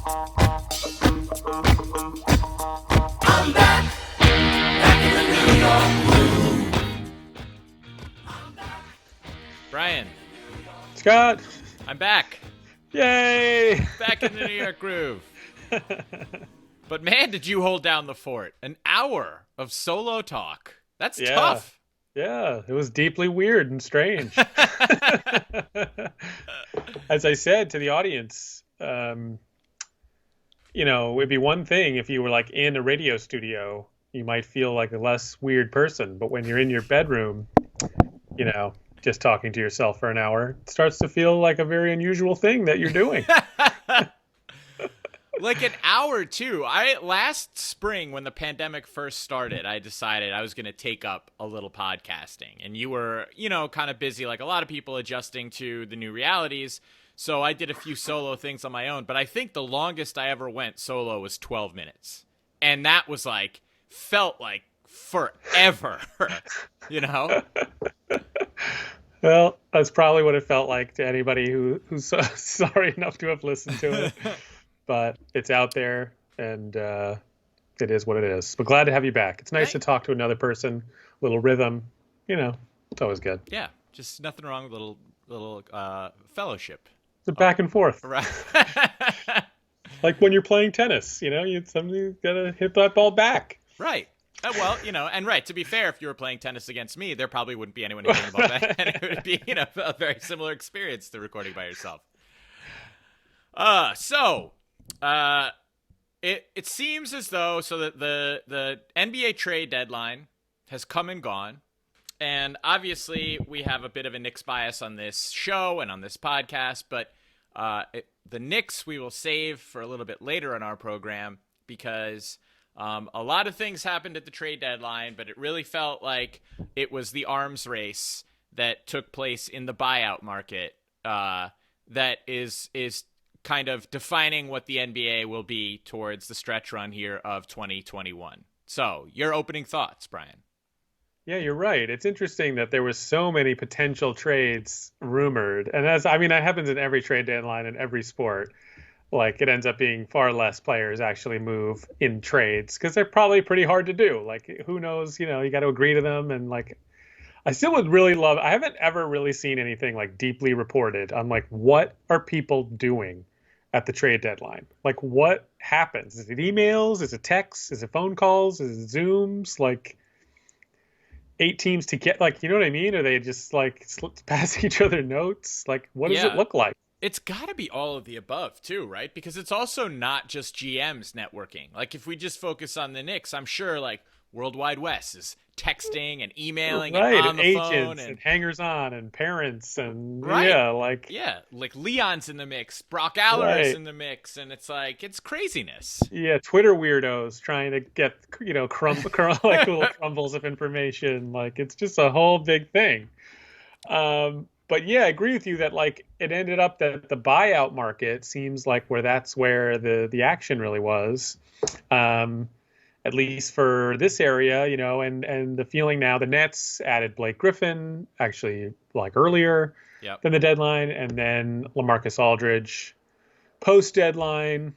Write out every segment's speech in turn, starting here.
I'm back in the New York groove. Brian, Scott, I'm back. yay! Back in the New York groove. But man, did you hold down the fort. An hour of solo talk. That's tough. Yeah, it was deeply weird and strange. As I said to the audience, it'd be one thing if you were like in a radio studio, you might feel like a less weird person. But when you're in your bedroom, just talking to yourself for an hour, it starts to feel like a very unusual thing that you're doing. Like an hour too. Last spring when the pandemic first started, I decided I was going to take up a little podcasting, and you were, kind of busy like a lot of people adjusting to the new realities. So I did a few solo things on my own, but I think the longest I ever went solo was 12 minutes. And that was felt like forever, Well, that's probably what it felt like to anybody who's sorry enough to have listened to it. But it's out there, and it is what it is. But glad to have you back. It's nice to talk to another person, a little rhythm. It's always good. Yeah, just nothing wrong with little fellowship. It's a back and forth. Right. Like when you're playing tennis, somebody's got to hit that ball back. Right. Well, and right, to be fair, if you were playing tennis against me, there probably wouldn't be anyone hitting the ball back, and it would be, a very similar experience to recording by yourself. It seems as though that the NBA trade deadline has come and gone, and obviously we have a bit of a Knicks bias on this show and on this podcast, but the Knicks we will save for a little bit later in our program because a lot of things happened at the trade deadline, but it really felt like it was the arms race that took place in the buyout market that is kind of defining what the NBA will be towards the stretch run here of 2021. So, your opening thoughts, Brian? Yeah, you're right. It's interesting that there was so many potential trades rumored. And that happens in every trade deadline in every sport. Like, it ends up being far less players actually move in trades because they're probably pretty hard to do. Like, who knows, you got to agree to them. And I still would really love, I haven't ever really seen anything deeply reported on what are people doing at the trade deadline? Like, what happens? Is it emails? Is it texts? Is it phone calls? Is it Zooms? 8 teams to get, you know what I mean? Are they just passing each other notes? What does it look like? It's got to be all of the above too, right? Because it's also not just GMs networking. If we just focus on the Knicks, I'm sure World Wide West is texting and emailing and on the agents phone and hangers on and parents and Leon's in the mix, Brock Aller is in the mix, and it's craziness. Yeah, Twitter weirdos trying to get little crumbles of information. It's just a whole big thing. But yeah, I agree with you that it ended up that the buyout market seems like that's where the action really was. At least for this area, and the feeling now the Nets added Blake Griffin actually earlier than the deadline, and then LaMarcus Aldridge post deadline,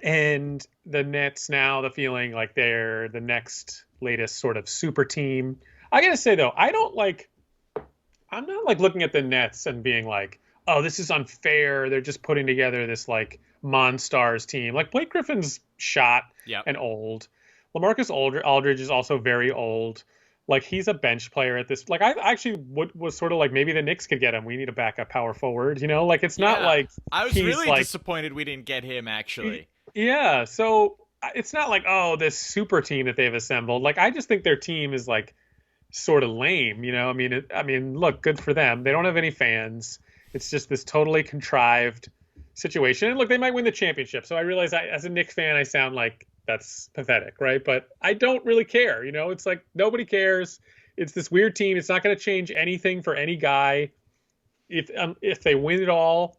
and the Nets now the feeling like they're the next latest sort of super team. I gotta say though, I'm not looking at the Nets and being oh, this is unfair. They're just putting together this Monstars team. Blake Griffin's shot and old. LaMarcus Aldridge is also very old. He's a bench player at this. I actually was sort of maybe the Knicks could get him. We need a backup power forward. It's not I was really disappointed we didn't get him actually. Yeah, so it's not this super team that they've assembled. I just think their team is sort of lame. Look, good for them. They don't have any fans. It's just this totally contrived situation. And look, they might win the championship. So I realize as a Knicks fan, I sound like that's pathetic, right? But I don't really care. It's nobody cares. It's this weird team. It's not going to change anything for any guy if they win it all.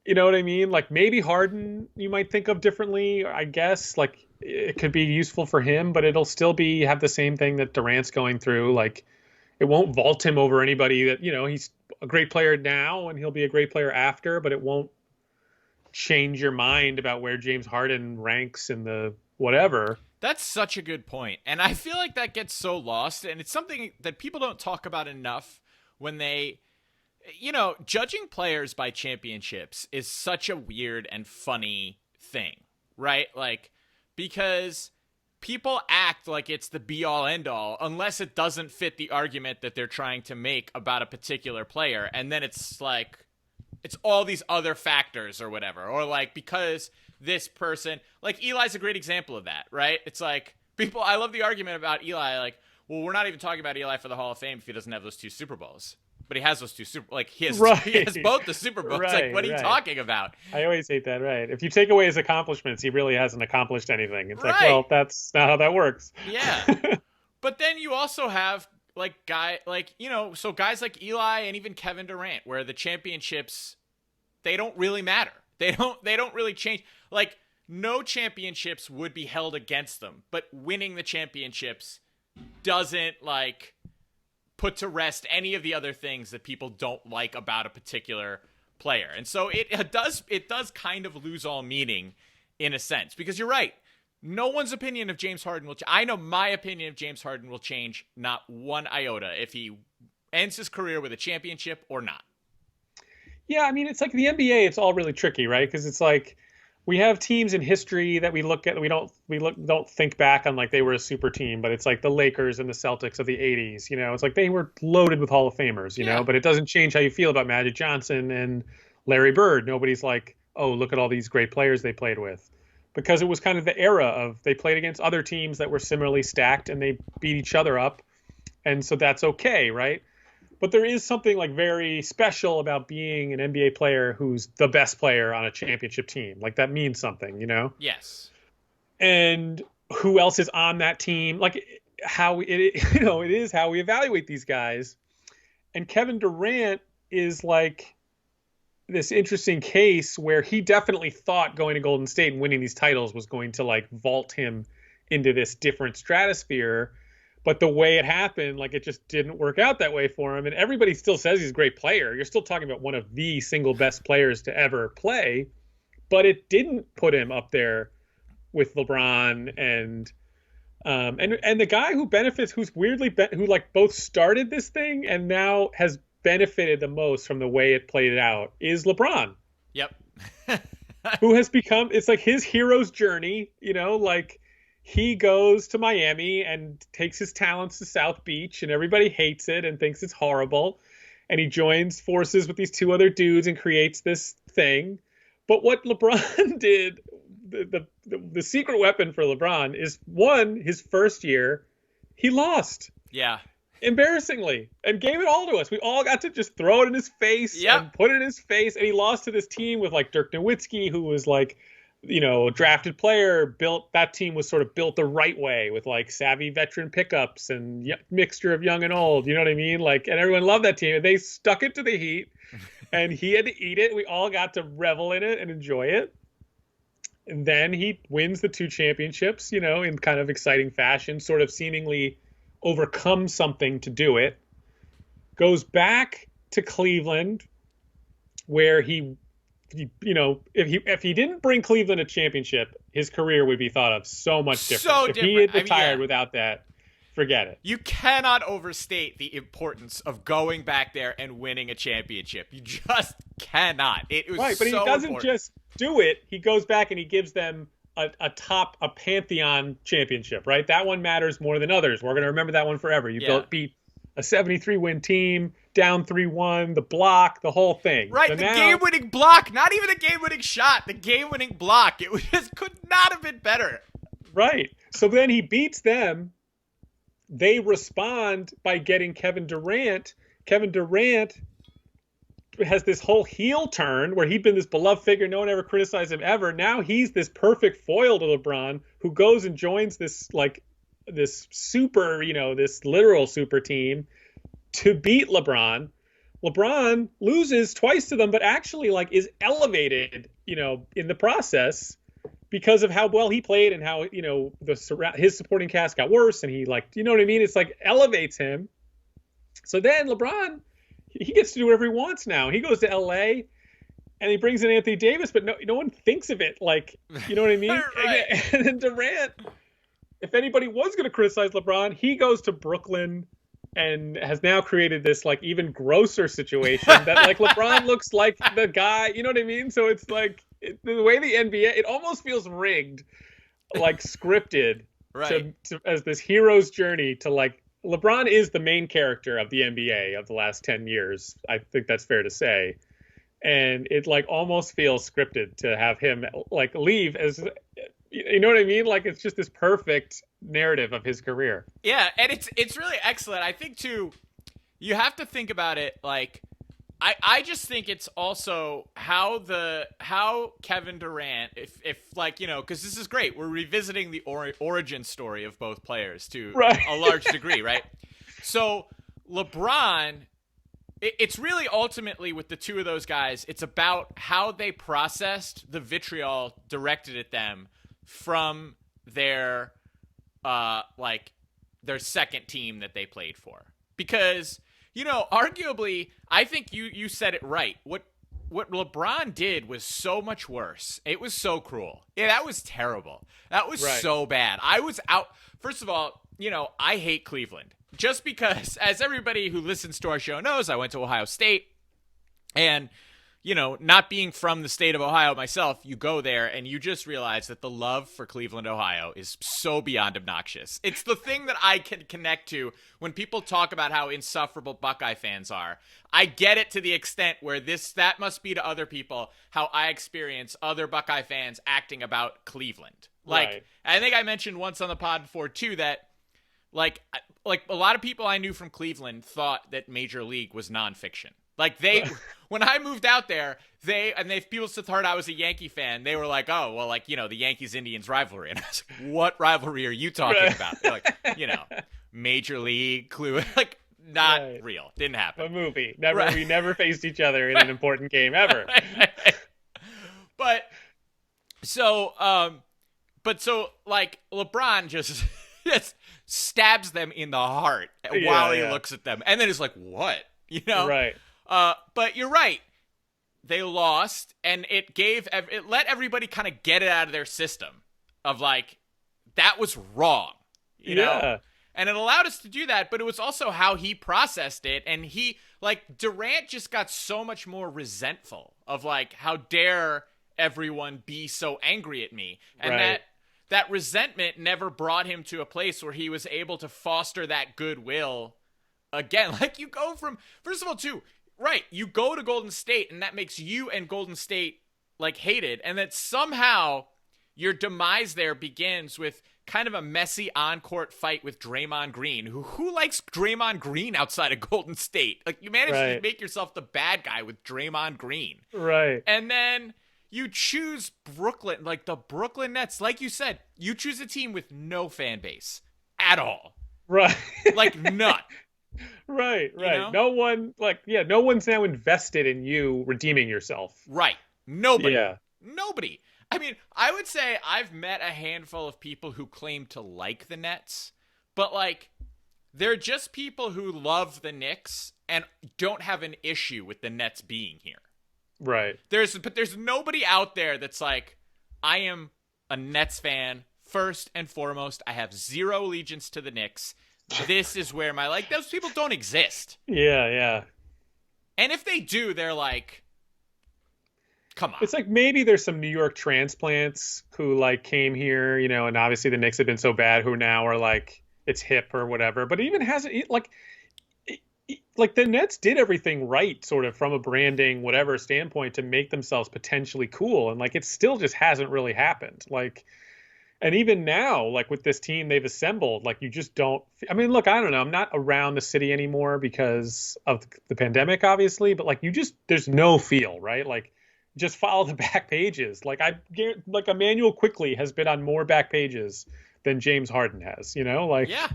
You know what I mean? Maybe Harden you might think of differently, I guess. It could be useful for him, but it'll still have the same thing that Durant's going through. It won't vault him over anybody that, he's a great player now and he'll be a great player after, but it won't change your mind about where James Harden ranks in the whatever. That's such a good point. And I feel like that gets so lost, and it's something that people don't talk about enough when they, judging players by championships is such a weird and funny thing, right? Like, because people act like it's the be all end all unless it doesn't fit the argument that they're trying to make about a particular player. And then it's like, it's all these other factors or whatever. Or like, because this person, like Eli's a great example of that, right? It's like I love the argument about Eli. Like, well, we're not even talking about Eli for the Hall of Fame if he doesn't have those 2 Super Bowls. But he has those 2 he has both the Super Bowls. Right, like, what are you talking about? I always hate that, right? If you take away his accomplishments, he really hasn't accomplished anything. It's like, Right. well, that's not how that works. Yeah. But then you also have guys like Eli and even Kevin Durant, where the championships, they don't really matter. They don't really change. Like, no championships would be held against them, but winning the championships doesn't put to rest any of the other things that people don't like about a particular player. And so it does kind of lose all meaning in a sense, because you're right. No one's opinion of James Harden will I know my opinion of James Harden will change not one iota if he ends his career with a championship or not. Yeah, I mean, it's like the NBA, it's all really tricky, right? Because it's like we have teams in history that we look at, we don't think back on like they were a super team, but it's like the Lakers and the Celtics of the 80s, it's like they were loaded with Hall of Famers, you know, but it doesn't change how you feel about Magic Johnson and Larry Bird. Nobody's like, oh, look at all these great players they played with, because it was kind of the era of they played against other teams that were similarly stacked and they beat each other up. And so that's okay, right? But there is something like very special about being an NBA player who's the best player on a championship team. Like, that means something, Yes. And who else is on that team? Like, how it is how we evaluate these guys. And Kevin Durant is like this interesting case where he definitely thought going to Golden State and winning these titles was going to like vault him into this different stratosphere. But the way it happened, like, it just didn't work out that way for him. And everybody still says he's a great player. You're still talking about one of the single best players to ever play. But it didn't put him up there with LeBron and the guy who benefits, who's weirdly who like both started this thing and now has benefited the most from the way it played out is LeBron. Yep. Who has become, it's like his hero's journey, like. He goes to Miami and takes his talents to South Beach, and everybody hates it and thinks it's horrible. And he joins forces with these 2 other dudes and creates this thing. But what LeBron did, the secret weapon for LeBron is, one, his first year, he lost. Yeah. Embarrassingly, and gave it all to us. We all got to just throw it in his face and put it in his face. And he lost to this team with like Dirk Nowitzki, who was like, drafted player, that team was sort of built the right way with like savvy veteran pickups and mixture of young and old, you know what I mean? Like, and everyone loved that team, and they stuck it to the Heat and he had to eat it. We all got to revel in it and enjoy it. And then he wins the 2 championships, in kind of exciting fashion, sort of seemingly overcomes something to do it, goes back to Cleveland where if he didn't bring Cleveland a championship, his career would be thought of so much different. If he had retired without that, forget it. You cannot overstate the importance of going back there and winning a championship. You just cannot. It was right, but he doesn't just do it. He goes back and he gives them a pantheon championship, right? That one matters more than others. We're going to remember that one forever. You beat a 73-win team, down 3-1, the block, the whole thing. Right, so the game-winning block, not even a game-winning shot, the game-winning block. It just could not have been better. Right. So then he beats them. They respond by getting Kevin Durant. Kevin Durant has this whole heel turn where he'd been this beloved figure. No one ever criticized him ever. Now he's this perfect foil to LeBron, who goes and joins this super, this literal super team to beat LeBron. LeBron loses twice to them, but actually is elevated, in the process because of how well he played and how, his supporting cast got worse. And he you know what I mean? It's like elevates him. So then LeBron, he gets to do whatever he wants now. He goes to LA and he brings in Anthony Davis, but no one thinks of it. Like, you know what I mean? Right. And then Durant, if anybody was going to criticize LeBron, he goes to Brooklyn and has now created this like even grosser situation that like LeBron looks like the guy, you know what I mean? So it's like the way the NBA, it almost feels rigged, like scripted Right. to as this hero's journey to like LeBron is the main character of the NBA of the last 10 years. I think that's fair to say. And it like almost feels scripted to have him like leave as, you know what I mean? Like it's just this perfect narrative of his career. Yeah, and it's really excellent. I think too, you have to think about it like I just think it's also how Kevin Durant, if like, you know, because this is great, we're revisiting the origin story of both players to Right. a large degree, right? So LeBron, it's really ultimately with the two of those guys, it's about how they processed the vitriol directed at them from their like their second team that they played for. Because, you know, arguably, I think you said it right. What LeBron did was so much worse. It was so cruel. Yeah, that was terrible. That was Right. so bad. I was out. First of all, you know, I hate Cleveland. Just because, as everybody who listens to our show knows, I went to Ohio State. And, you know, not being from the state of Ohio myself, you go there and you just realize that the love for Cleveland, Ohio is so beyond obnoxious. It's the thing that I can connect to when people talk about how insufferable Buckeye fans are. I get it to the extent where that must be to other people how I experience other Buckeye fans acting about Cleveland. Like, Right. I think I mentioned once on the pod before too that like a lot of people I knew from Cleveland thought that Major League was nonfiction. Like when I moved out there, people still thought I was a Yankee fan. They were like, oh, well, like, you know, the Yankees-Indians rivalry. And I was like, what rivalry are you talking Right. about? They're like, you know, Major League, Clue, like not Right. real. Didn't A happen. movie. Never Right. We never faced each other in an important game ever. But so like LeBron just stabs them in the heart while he Yeah. looks at them, and then is like, "What?" You know? Right. But you're right. They lost, and it let everybody kind of get it out of their system of like that was wrong, you know. Yeah. And it allowed us to do that, but it was also how he processed it, and he like Durant just got so much more resentful of like how dare everyone be so angry at me, and Right. that resentment never brought him to a place where he was able to foster that goodwill again. Like you go from, first of all, too, right, you go to Golden State and that makes you and Golden State like hated, and that somehow your demise there begins with kind of a messy on-court fight with Draymond Green. Who likes Draymond Green outside of Golden State? Like you managed to Right. make yourself the bad guy with Draymond Green. Right. And then you choose Brooklyn, like the Brooklyn Nets. Like you said, you choose a team with no fan base at all. Right. Like none. Right. You Right. know? No one no one's now invested in you redeeming yourself. Right. Nobody. Yeah. Nobody. I mean, I would say I've met a handful of people who claim to like the Nets, but like they're just people who love the Knicks and don't have an issue with the Nets being here. Right. But there's nobody out there that's like, I am a Nets fan first and foremost. I have zero allegiance to the Knicks. This is where those people don't exist. Yeah, yeah. And if they do, they're like, come on. It's like maybe there's some New York transplants who like came here, and obviously the Knicks have been so bad who now are like it's hip or whatever. But it even hasn't like the Nets did everything right, sort of from a branding, whatever standpoint, to make themselves potentially cool, and like it still just hasn't really happened. Like, and even now, like with this team they've assembled, like you just don't. I mean, look, I don't know. I'm not around the city anymore because of the pandemic, obviously, but like there's no feel, right? Like, just follow the back pages. Like Emmanuel Quickly has been on more back pages than James Harden has. Like Yeah.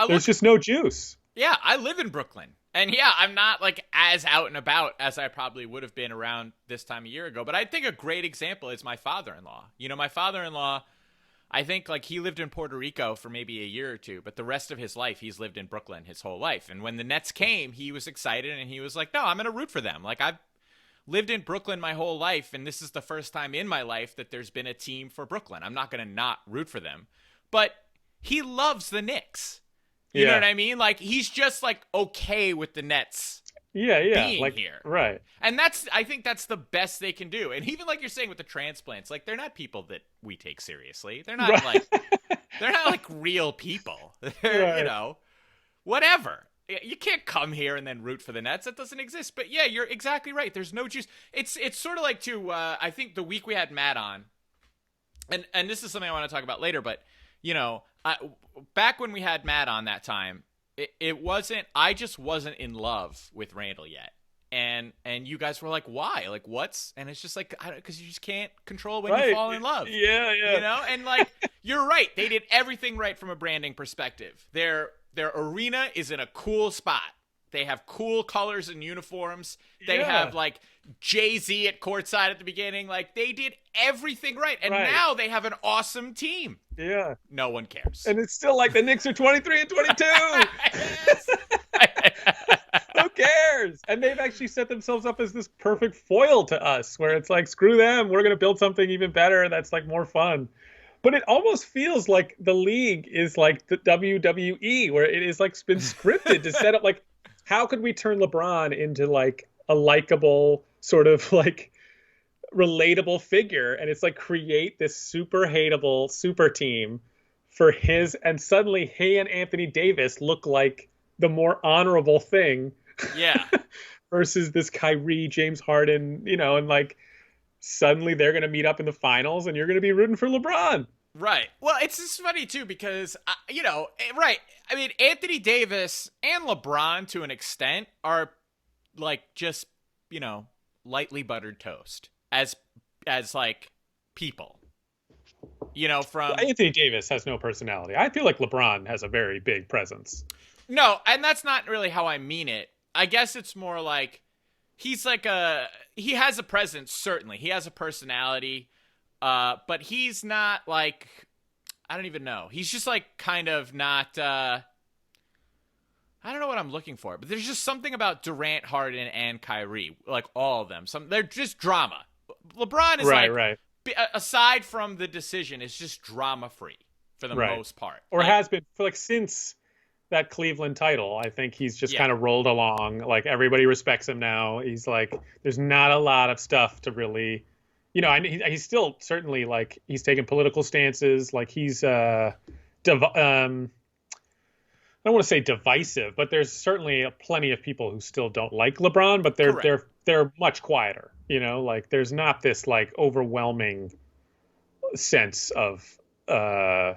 there's just no juice. Yeah, I live in Brooklyn. And yeah, I'm not like as out and about as I probably would have been around this time a year ago. But I think a great example is my father-in-law. My father-in-law, I think like he lived in Puerto Rico for maybe a year or two, but the rest of his life he's lived in Brooklyn his whole life. And when the Nets came, he was excited and he was like, no, I'm going to root for them. Like I've lived in Brooklyn my whole life, and this is the first time in my life that there's been a team for Brooklyn. I'm not going to not root for them. But he loves the Knicks. You know what I mean? Like, he's just, like, okay with the Nets being like, here. Right. And I think that's the best they can do. And even like you're saying with the transplants, like, they're not people that we take seriously. They're not they're not like real people. They're, you know, whatever. You can't come here and then root for the Nets. That doesn't exist. But yeah, you're exactly right. There's no juice. It's sort of like I think the week we had Matt on, and this is something I want to talk about later, but you know, back when we had Matt on that time, I just wasn't in love with Randall yet. And you guys were like, why? Like, what's? And it's just like, because you just can't control when you fall in love. Yeah. You know? And like, you're right. They did everything right from a branding perspective. Their arena is in a cool spot. They have cool colors and uniforms. They have like Jay-Z at courtside at the beginning. Like, they did everything right. And now they have an awesome team. Yeah. No one cares. And it's still like the Knicks are 23 and 22. Who cares? And they've actually set themselves up as this perfect foil to us, where it's like, screw them. We're going to build something even better that's like more fun. But it almost feels like the league is like the WWE, where it is like been scripted to set up like, how could we turn LeBron into like a likable sort of like relatable figure? And it's like, create this super hateable super team for his, and suddenly he and Anthony Davis look like the more honorable thing. Yeah. Versus this Kyrie, James Harden, you know, and like suddenly they're going to meet up in the finals and you're going to be rooting for LeBron. Right. Well, it's just funny too, because, you know, right. I mean, Anthony Davis and LeBron to an extent are like just, you know, lightly buttered toast as like people, you know, from Anthony Davis has no personality. I feel like LeBron has a very big presence. No, and that's not really how I mean it. I guess it's more like he has a presence, certainly. He has a personality, but he's not like, I don't even know. He's just like kind of not, I don't know what I'm looking for, but there's just something about Durant, Harden, and Kyrie, like all of them. They're just drama. LeBron is aside from the decision, is just drama free for the most part. Or has been for like since that Cleveland title. I think he's just kind of rolled along. Like, everybody respects him now. He's like, there's not a lot of stuff to really, you know, and he's still certainly like, he's taking political stances. Like, he's, I don't want to say divisive, but there's certainly plenty of people who still don't like LeBron, but they're much quieter, you know, like there's not this like overwhelming sense of, you know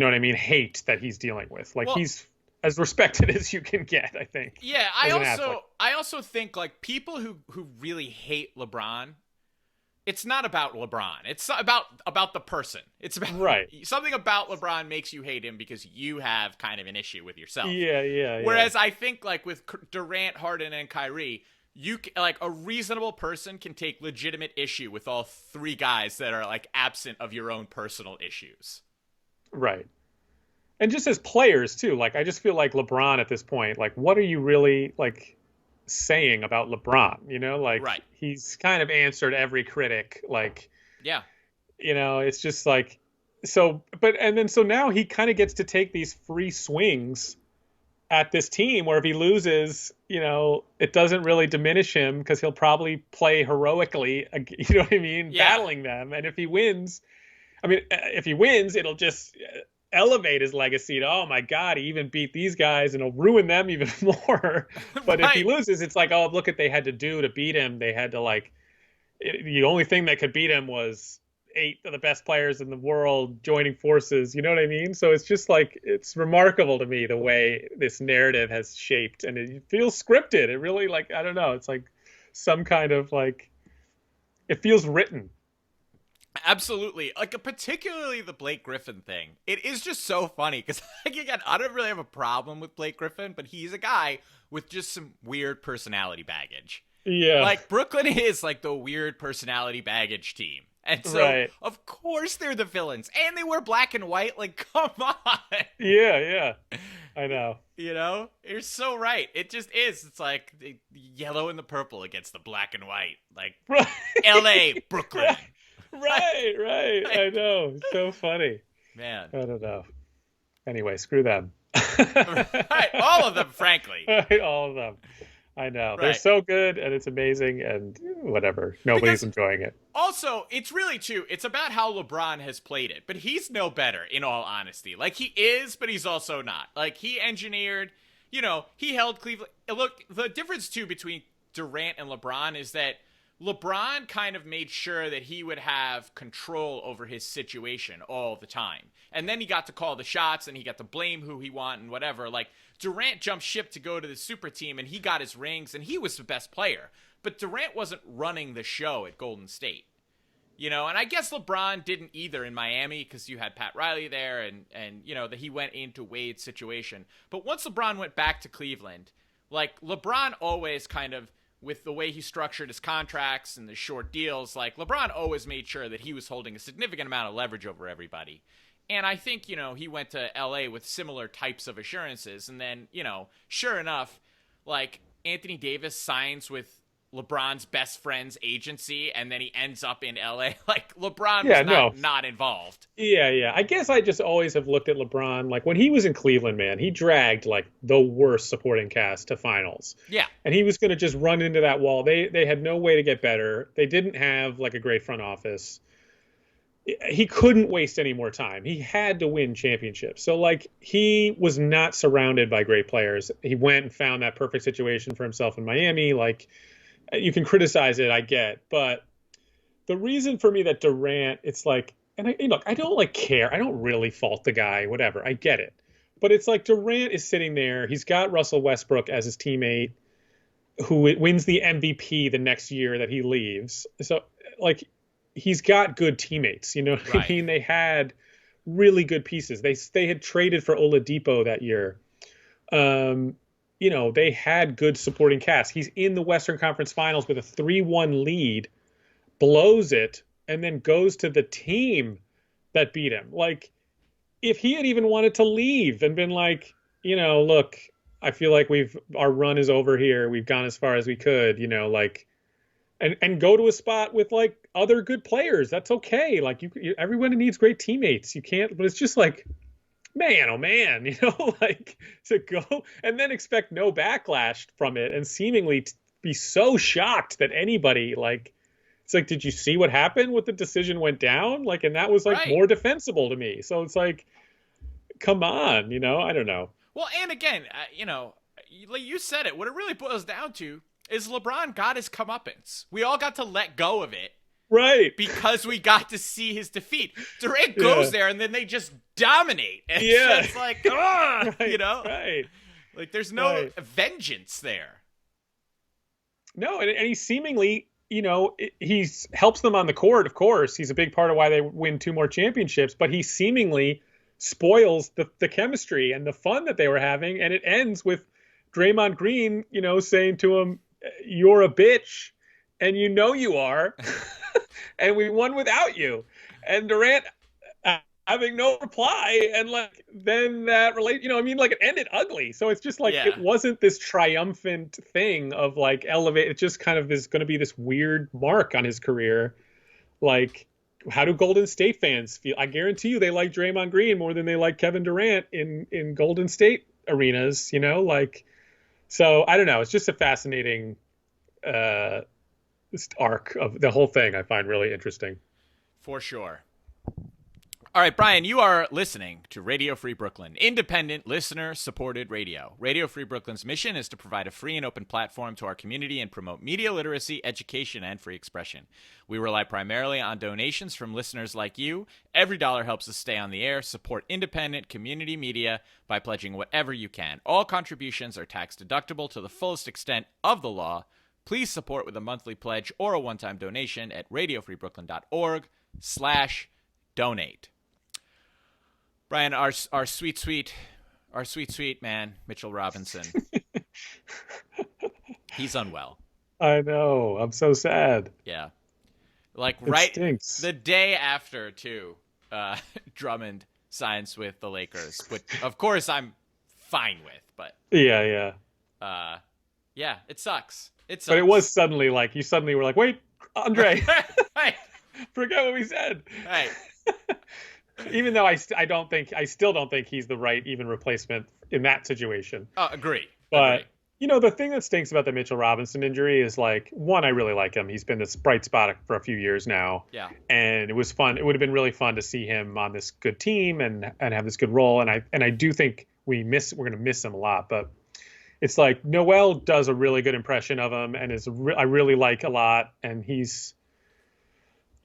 what I mean? Hate that he's dealing with. Like, he's as respected as you can get, I think. Yeah, I also think like people who really hate LeBron, it's not about LeBron. It's about the person. It's about something about LeBron makes you hate him because you have kind of an issue with yourself. Yeah. Whereas I think like with Durant, Harden, and Kyrie, like a reasonable person can take legitimate issue with all three guys that are like absent of your own personal issues. Right. And just as players too, like I just feel like LeBron at this point, like what are you really like saying about LeBron? You know, like he's kind of answered every critic. Like, you know, it's just like, so now he kind of gets to take these free swings at this team where if he loses, you know, it doesn't really diminish him because he'll probably play heroically, you know what I mean? Battling them. And if he wins, it'll just elevate his legacy to, oh my God, he even beat these guys, and it'll ruin them even more. But if he loses, it's like, oh, look what they had to do to beat him. They had to the only thing that could beat him was 8 of the best players in the world joining forces. You know what I mean? So it's just like, it's remarkable to me the way this narrative has shaped, and it feels scripted. It really, like, I don't know. It's like some kind of like, it feels written. Absolutely. Like, particularly the Blake Griffin thing. It is just so funny because, like, again, I don't really have a problem with Blake Griffin, but he's a guy with just some weird personality baggage. Yeah. Like, Brooklyn is like the weird personality baggage team. And so, of course, they're the villains. And they wear black and white. Like, come on. Yeah. I know. You know, you're so right. It just is. It's like the yellow and the purple against the black and white. Like Right. L.A., Brooklyn. Right. I know. It's so funny. Man. I don't know. Anyway, screw them. Right. All of them, frankly. Right, all of them. I know. They're Right. so good and it's amazing and whatever. Nobody's Because enjoying it. also, it's really too, it's about how LeBron has played it, but he's no better, in all honesty. Like, he is, but he's also not. Like, he engineered, he held Cleveland. Look, the difference too between Durant and LeBron is that LeBron kind of made sure that he would have control over his situation all the time. And then he got to call the shots and he got to blame who he want and whatever. Like, Durant jumped ship to go to the super team and he got his rings and he was the best player. But Durant wasn't running the show at Golden State. And I guess LeBron didn't either in Miami because you had Pat Riley there and that he went into Wade's situation. But once LeBron went back to Cleveland, like, LeBron always kind of, with the way he structured his contracts and the short deals, like, LeBron always made sure that he was holding a significant amount of leverage over everybody. And I think, he went to LA with similar types of assurances. And then, sure enough, like, Anthony Davis signs with LeBron's best friend's agency and then he ends up in LA. Like, LeBron was not involved. Yeah. I guess I just always have looked at LeBron, like, when he was in Cleveland, man, he dragged like the worst supporting cast to finals. Yeah. And he was going to just run into that wall. They had no way to get better. They didn't have like a great front office. He couldn't waste any more time. He had to win championships. So, like, he was not surrounded by great players. He went and found that perfect situation for himself in Miami. Like, you can criticize it, I get, but the reason for me that Durant, it's like, and look, I don't like care. I don't really fault the guy, whatever. I get it. But it's like Durant is sitting there. He's got Russell Westbrook as his teammate who wins the MVP the next year that he leaves. So, like, he's got good teammates, what I mean? They had really good pieces. They had traded for Oladipo that year. They had good supporting cast. He's in the Western Conference Finals with a 3-1 lead, blows it, and then goes to the team that beat him. Like, if he had even wanted to leave and been like, look, I feel like our run is over here. We've gone as far as we could, like, and go to a spot with like other good players. That's okay. Like, everyone needs great teammates. You can't, but it's just like, man, oh man, like, to go and then expect no backlash from it and seemingly be so shocked that anybody, like, it's like, did you see what happened? What the decision went down? Like, and that was like more defensible to me. So it's like, come on, I don't know. Well, and again, like you said it, what it really boils down to is LeBron got his comeuppance. We all got to let go of it. Right. Because we got to see his defeat. Durant goes there and then they just dominate. And it's just like, Right. Like, there's no vengeance there. No, and he seemingly, he helps them on the court, of course. He's a big part of why they win 2 more championships, but he seemingly spoils the chemistry and the fun that they were having. And it ends with Draymond Green, saying to him, you're a bitch. And you are. And we won without you. And Durant having no reply. And like, then that it ended ugly. So it's just like, it wasn't this triumphant thing of like elevate. It just kind of is going to be this weird mark on his career. Like, how do Golden State fans feel? I guarantee you they like Draymond Green more than they like Kevin Durant in Golden State arenas, like, so I don't know. It's just a fascinating arc of the whole thing. I find really interesting. For sure. All right, Brian, you are listening to Radio Free Brooklyn, independent, listener-supported radio. Radio Free Brooklyn's mission is to provide a free and open platform to our community and promote media literacy, education, and free expression. We rely primarily on donations from listeners like you. Every dollar helps us stay on the air. Support independent community media by pledging whatever you can. All contributions are tax-deductible to the fullest extent of the law. Please support with a monthly pledge or a one-time donation at radiofreebrooklyn.org/donate. Brian, our sweet man, Mitchell Robinson. He's unwell. I know. I'm so sad. Yeah. Like, it stinks. The day after, too, Drummond signs with the Lakers. But, of course, I'm fine with. But Yeah. yeah, it sucks. It sucks. But it was suddenly like, you suddenly were like, wait, Andre, Right. forget what we said. Right. Even though I still don't think he's the right even replacement in that situation. Agree. But the thing that stinks about the Mitchell Robinson injury is like, one, I really like him. He's been this bright spot for a few years now. Yeah. And it was fun. It would have been really fun to see him on this good team and have this good role. And I do think we're going to miss him a lot. But it's like Noel does a really good impression of him and I really like a lot. And he's,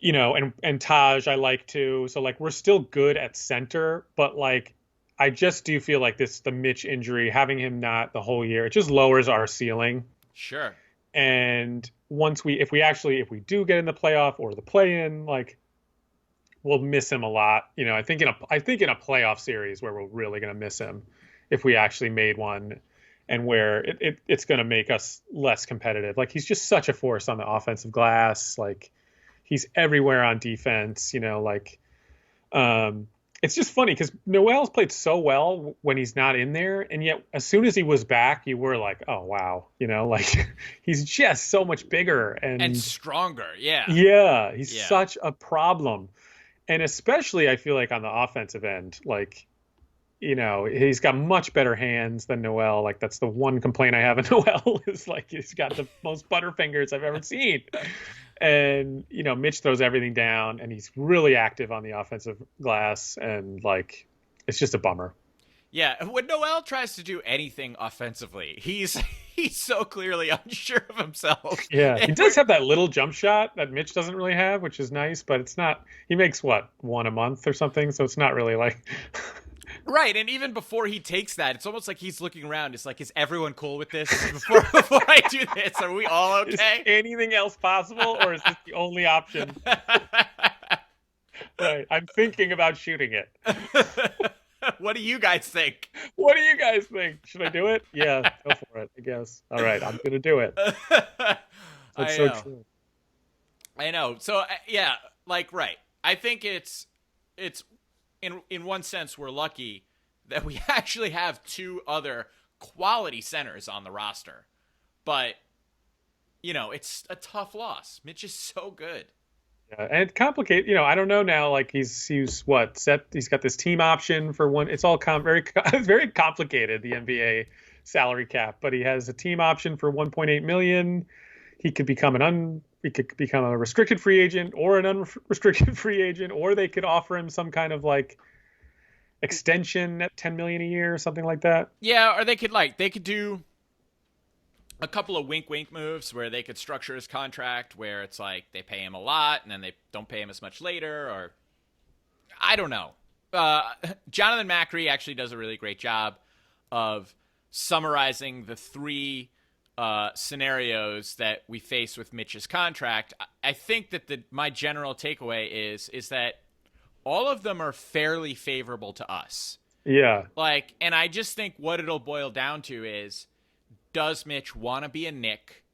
and Taj I like too. So like we're still good at center, but like I just do feel like the Mitch injury, having him not the whole year, it just lowers our ceiling. Sure. And once if we do get in the playoff or the play-in, like we'll miss him a lot. I think in a playoff series where we're really going to miss him if we actually made one, and where it's going to make us less competitive. Like he's just such a force on the offensive glass. Like he's everywhere on defense, it's just funny because Noel's played so well when he's not in there. And yet as soon as he was back, you were like, oh, wow. Like he's just so much bigger and stronger. Yeah. Yeah. He's such a problem. And especially I feel like on the offensive end, like, he's got much better hands than Noel. Like that's the one complaint I have of Noel is like, he's got the most butterfingers I've ever seen. And, Mitch throws everything down and he's really active on the offensive glass. And like, it's just a bummer. Yeah. When Noel tries to do anything offensively, he's so clearly unsure of himself. Yeah. He does have that little jump shot that Mitch doesn't really have, which is nice, but it's not, he makes one a month or something. So it's not really like, right, and even before he takes that, it's almost like he's looking around. It's like, is everyone cool with this? Before I do this, are we all okay? Is anything else possible, or is this the only option? Right, I'm thinking about shooting it. What do you guys think? What do you guys think? Should I do it? Yeah, go for it, I guess. All right, I'm going to do it. That's so true. I know. So, yeah, like, right. I think it's in one sense, we're lucky that we actually have two other quality centers on the roster. But, it's a tough loss. Mitch is so good. Yeah, and it's complicated. I don't know now. Like he's what set? He's got this team option for one. It's all very complicated. The NBA salary cap, but he has a team option for $1.8 million. He could become a restricted free agent or an unrestricted free agent, or they could offer him some kind of like extension at $10 million a year or something like that. Yeah, or they could do a couple of wink moves where they could structure his contract where it's like they pay him a lot and then they don't pay him as much later, or I don't know. Jonathan Macri actually does a really great job of summarizing the three scenarios that we face with Mitch's contract. I think that my general takeaway is that all of them are fairly favorable to us. Yeah. Like, and I just think what it'll boil down to is, does Mitch want to be a Knick,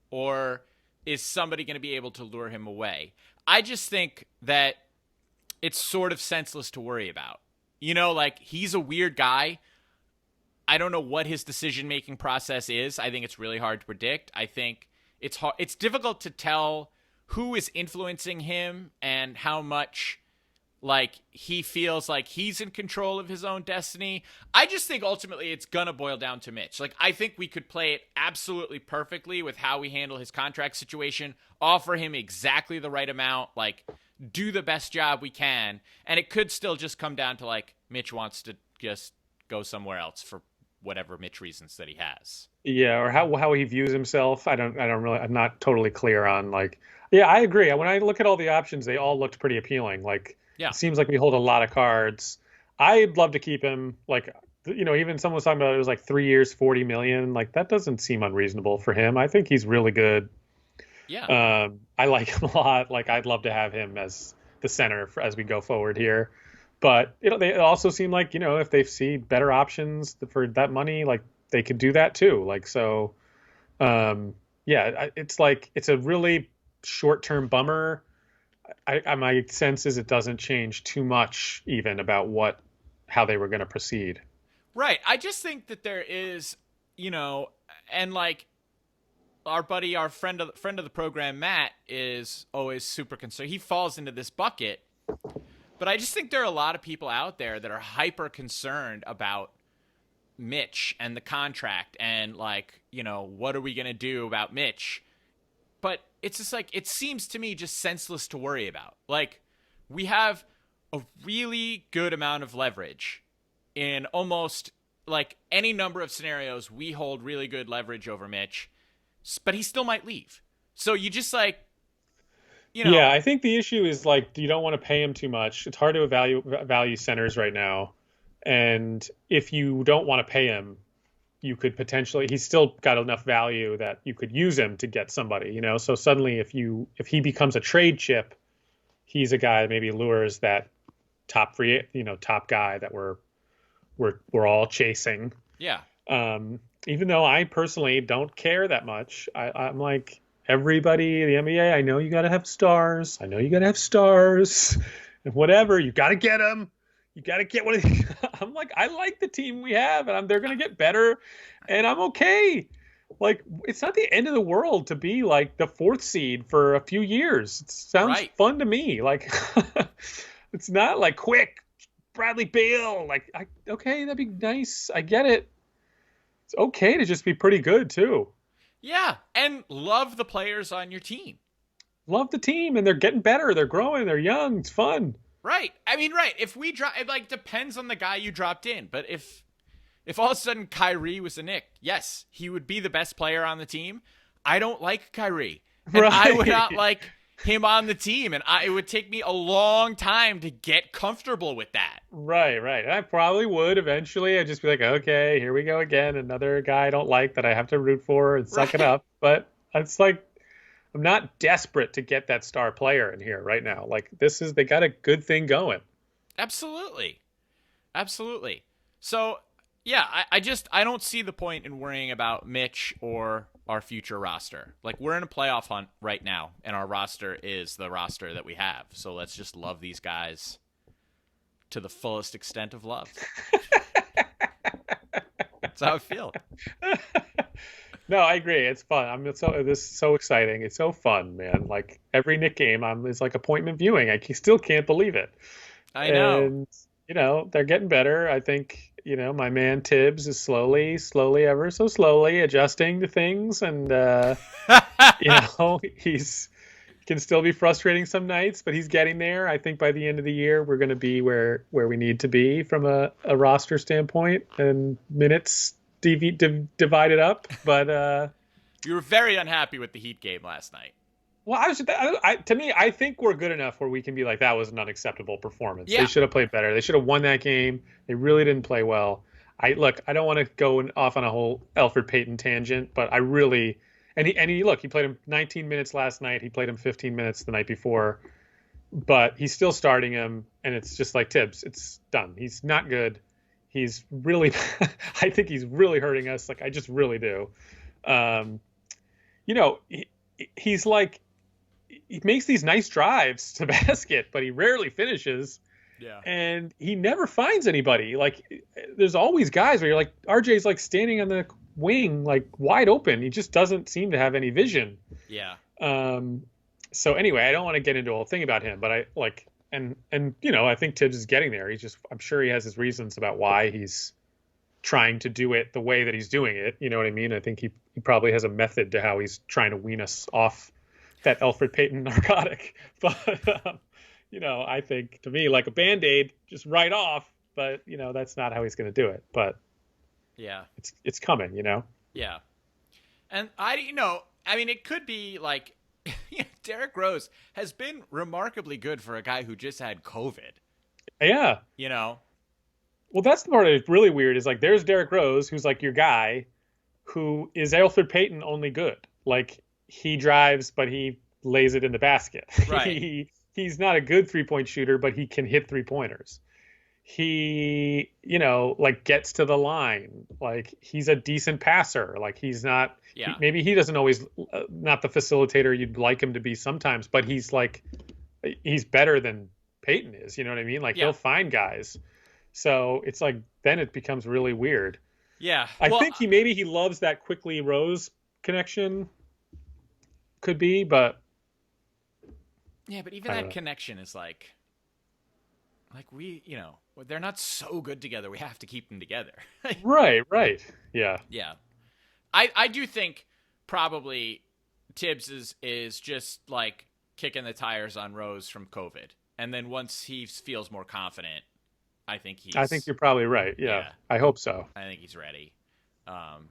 or is somebody going to be able to lure him away? I just think that it's sort of senseless to worry about. Like, he's a weird guy. I don't know what his decision-making process is. I think it's really hard to predict. I think it's difficult to tell who is influencing him and how much like he feels like he's in control of his own destiny. I just think ultimately it's gonna boil down to Mitch. Like, I think we could play it absolutely perfectly with how we handle his contract situation, offer him exactly the right amount, like do the best job we can, and it could still just come down to like Mitch wants to just go somewhere else for whatever Mitch reasons that he has. Yeah, or how he views himself. I'm not totally clear on like. Yeah, I agree. When I look at all the options, they all looked pretty appealing. Like, yeah. It seems like we hold a lot of cards. I'd love to keep him. Like, even someone was talking about it was like 3 years, $40 million. Like, that doesn't seem unreasonable for him. I think he's really good. Yeah. I like him a lot. Like, I'd love to have him as the center as we go forward here. But they also seem like if they see better options for that money, like they could do that too. Like so, it's like it's a really short-term bummer. My sense is it doesn't change too much even about how they were going to proceed. Right. I just think that there is, and like our friend of the program, Matt, is always super concerned. He falls into this bucket, but I just think there are a lot of people out there that are hyper concerned about Mitch and the contract and like, what are we going to do about Mitch? But it's just like, it seems to me just senseless to worry about. Like, we have a really good amount of leverage in almost like any number of scenarios. We hold really good leverage over Mitch, but he still might leave. So you just like, Yeah, I think the issue is like you don't want to pay him too much. It's hard to value centers right now. And if you don't want to pay him, you could potentially, he's still got enough value that you could use him to get somebody, So suddenly if he becomes a trade chip, he's a guy that maybe lures that top top guy that we're all chasing. Yeah. Even though I personally don't care that much, I'm like, everybody, the NBA, I know you got to have stars. I know you got to have stars and whatever. You got to get them. You got to get one of these. I'm like, I like the team we have, and they're going to get better, and I'm okay. Like, it's not the end of the world to be like the 4th seed for a few years. It sounds fun to me. Like, it's not like quick Bradley Beal. Like, okay, that'd be nice. I get it. It's okay to just be pretty good too. Yeah, and love the players on your team. Love the team, and they're getting better. They're growing. They're young. It's fun. Right. I mean, right. If we drop, it like depends on the guy you dropped in. But if all of a sudden Kyrie was a Knick, yes, he would be the best player on the team. I don't like Kyrie, and I would not like him on the team, and it would take me a long time to get comfortable with that. Right. And I probably would eventually. I'd just be like, okay, here we go again. Another guy I don't like that I have to root for and suck it up. But it's like, I'm not desperate to get that star player in here right now. Like, they got a good thing going. Absolutely. So, yeah, I don't see the point in worrying about Mitch or our future roster. Like, we're in a playoff hunt right now, and our roster is the roster that we have. So let's just love these guys to the fullest extent of love. That's how I feel. No, I agree. It's fun. This is so exciting. It's so fun, man. Like every Knick game, it's like appointment viewing. I still can't believe it. I know. And they're getting better. I think my man Tibbs is slowly, ever so slowly adjusting to things, and he's can still be frustrating some nights, but he's getting there. I think by the end of the year, we're going to be where we need to be from a roster standpoint, and minutes divided up. But you were very unhappy with the Heat game last night. Well, to me, I think we're good enough where we can be like, that was an unacceptable performance. Yeah. They should have played better. They should have won that game. They really didn't play well. I don't want to go off on a whole Elfrid Payton tangent, but I really, and he played him 19 minutes last night. He played him 15 minutes the night before, but he's still starting him, and it's just like Tibbs. It's done. He's not good. He's really, I think he's really hurting us. Like, I just really do. He's like, he makes these nice drives to basket, but he rarely finishes. Yeah. And he never finds anybody. Like, there's always guys where you're like, RJ's like standing on the wing, like wide open. He just doesn't seem to have any vision. Yeah. So anyway, I don't want to get into a whole thing about him, but I like, and I think Tibbs is getting there. I'm sure he has his reasons about why he's trying to do it the way that he's doing it. You know what I mean? I think he probably has a method to how he's trying to wean us off that Elfrid Payton narcotic. But, I think to me, like a Band-Aid, just right off, but that's not how he's going to do it. But yeah, it's coming, Yeah. And it could be like, Derrick Rose has been remarkably good for a guy who just had COVID. Yeah. Well, that's the part that's really weird is like, there's Derrick Rose, who's like your guy, who is Elfrid Payton only good. Like, he drives, but he lays it in the basket. Right. He's not a good 3-point shooter, but he can hit 3-pointers. He, gets to the line. Like, he's a decent passer. Like, he's not, yeah. Maybe he doesn't always, not the facilitator you'd like him to be sometimes, but he's better than Peyton is. You know what I mean? Like, yeah. He'll find guys. So it's like then it becomes really weird. Yeah. I Well, think he loves that quickly Rose connection, could be, but yeah, but even I don't that know. connection is like we, they're not so good together. We have to keep them together. Right, right. Yeah. Yeah. I do think probably Tibbs is just like kicking the tires on Rose from COVID. And then once he feels more confident, I think I think he's you're probably right. Yeah. yeah, I hope so. I think he's ready. Um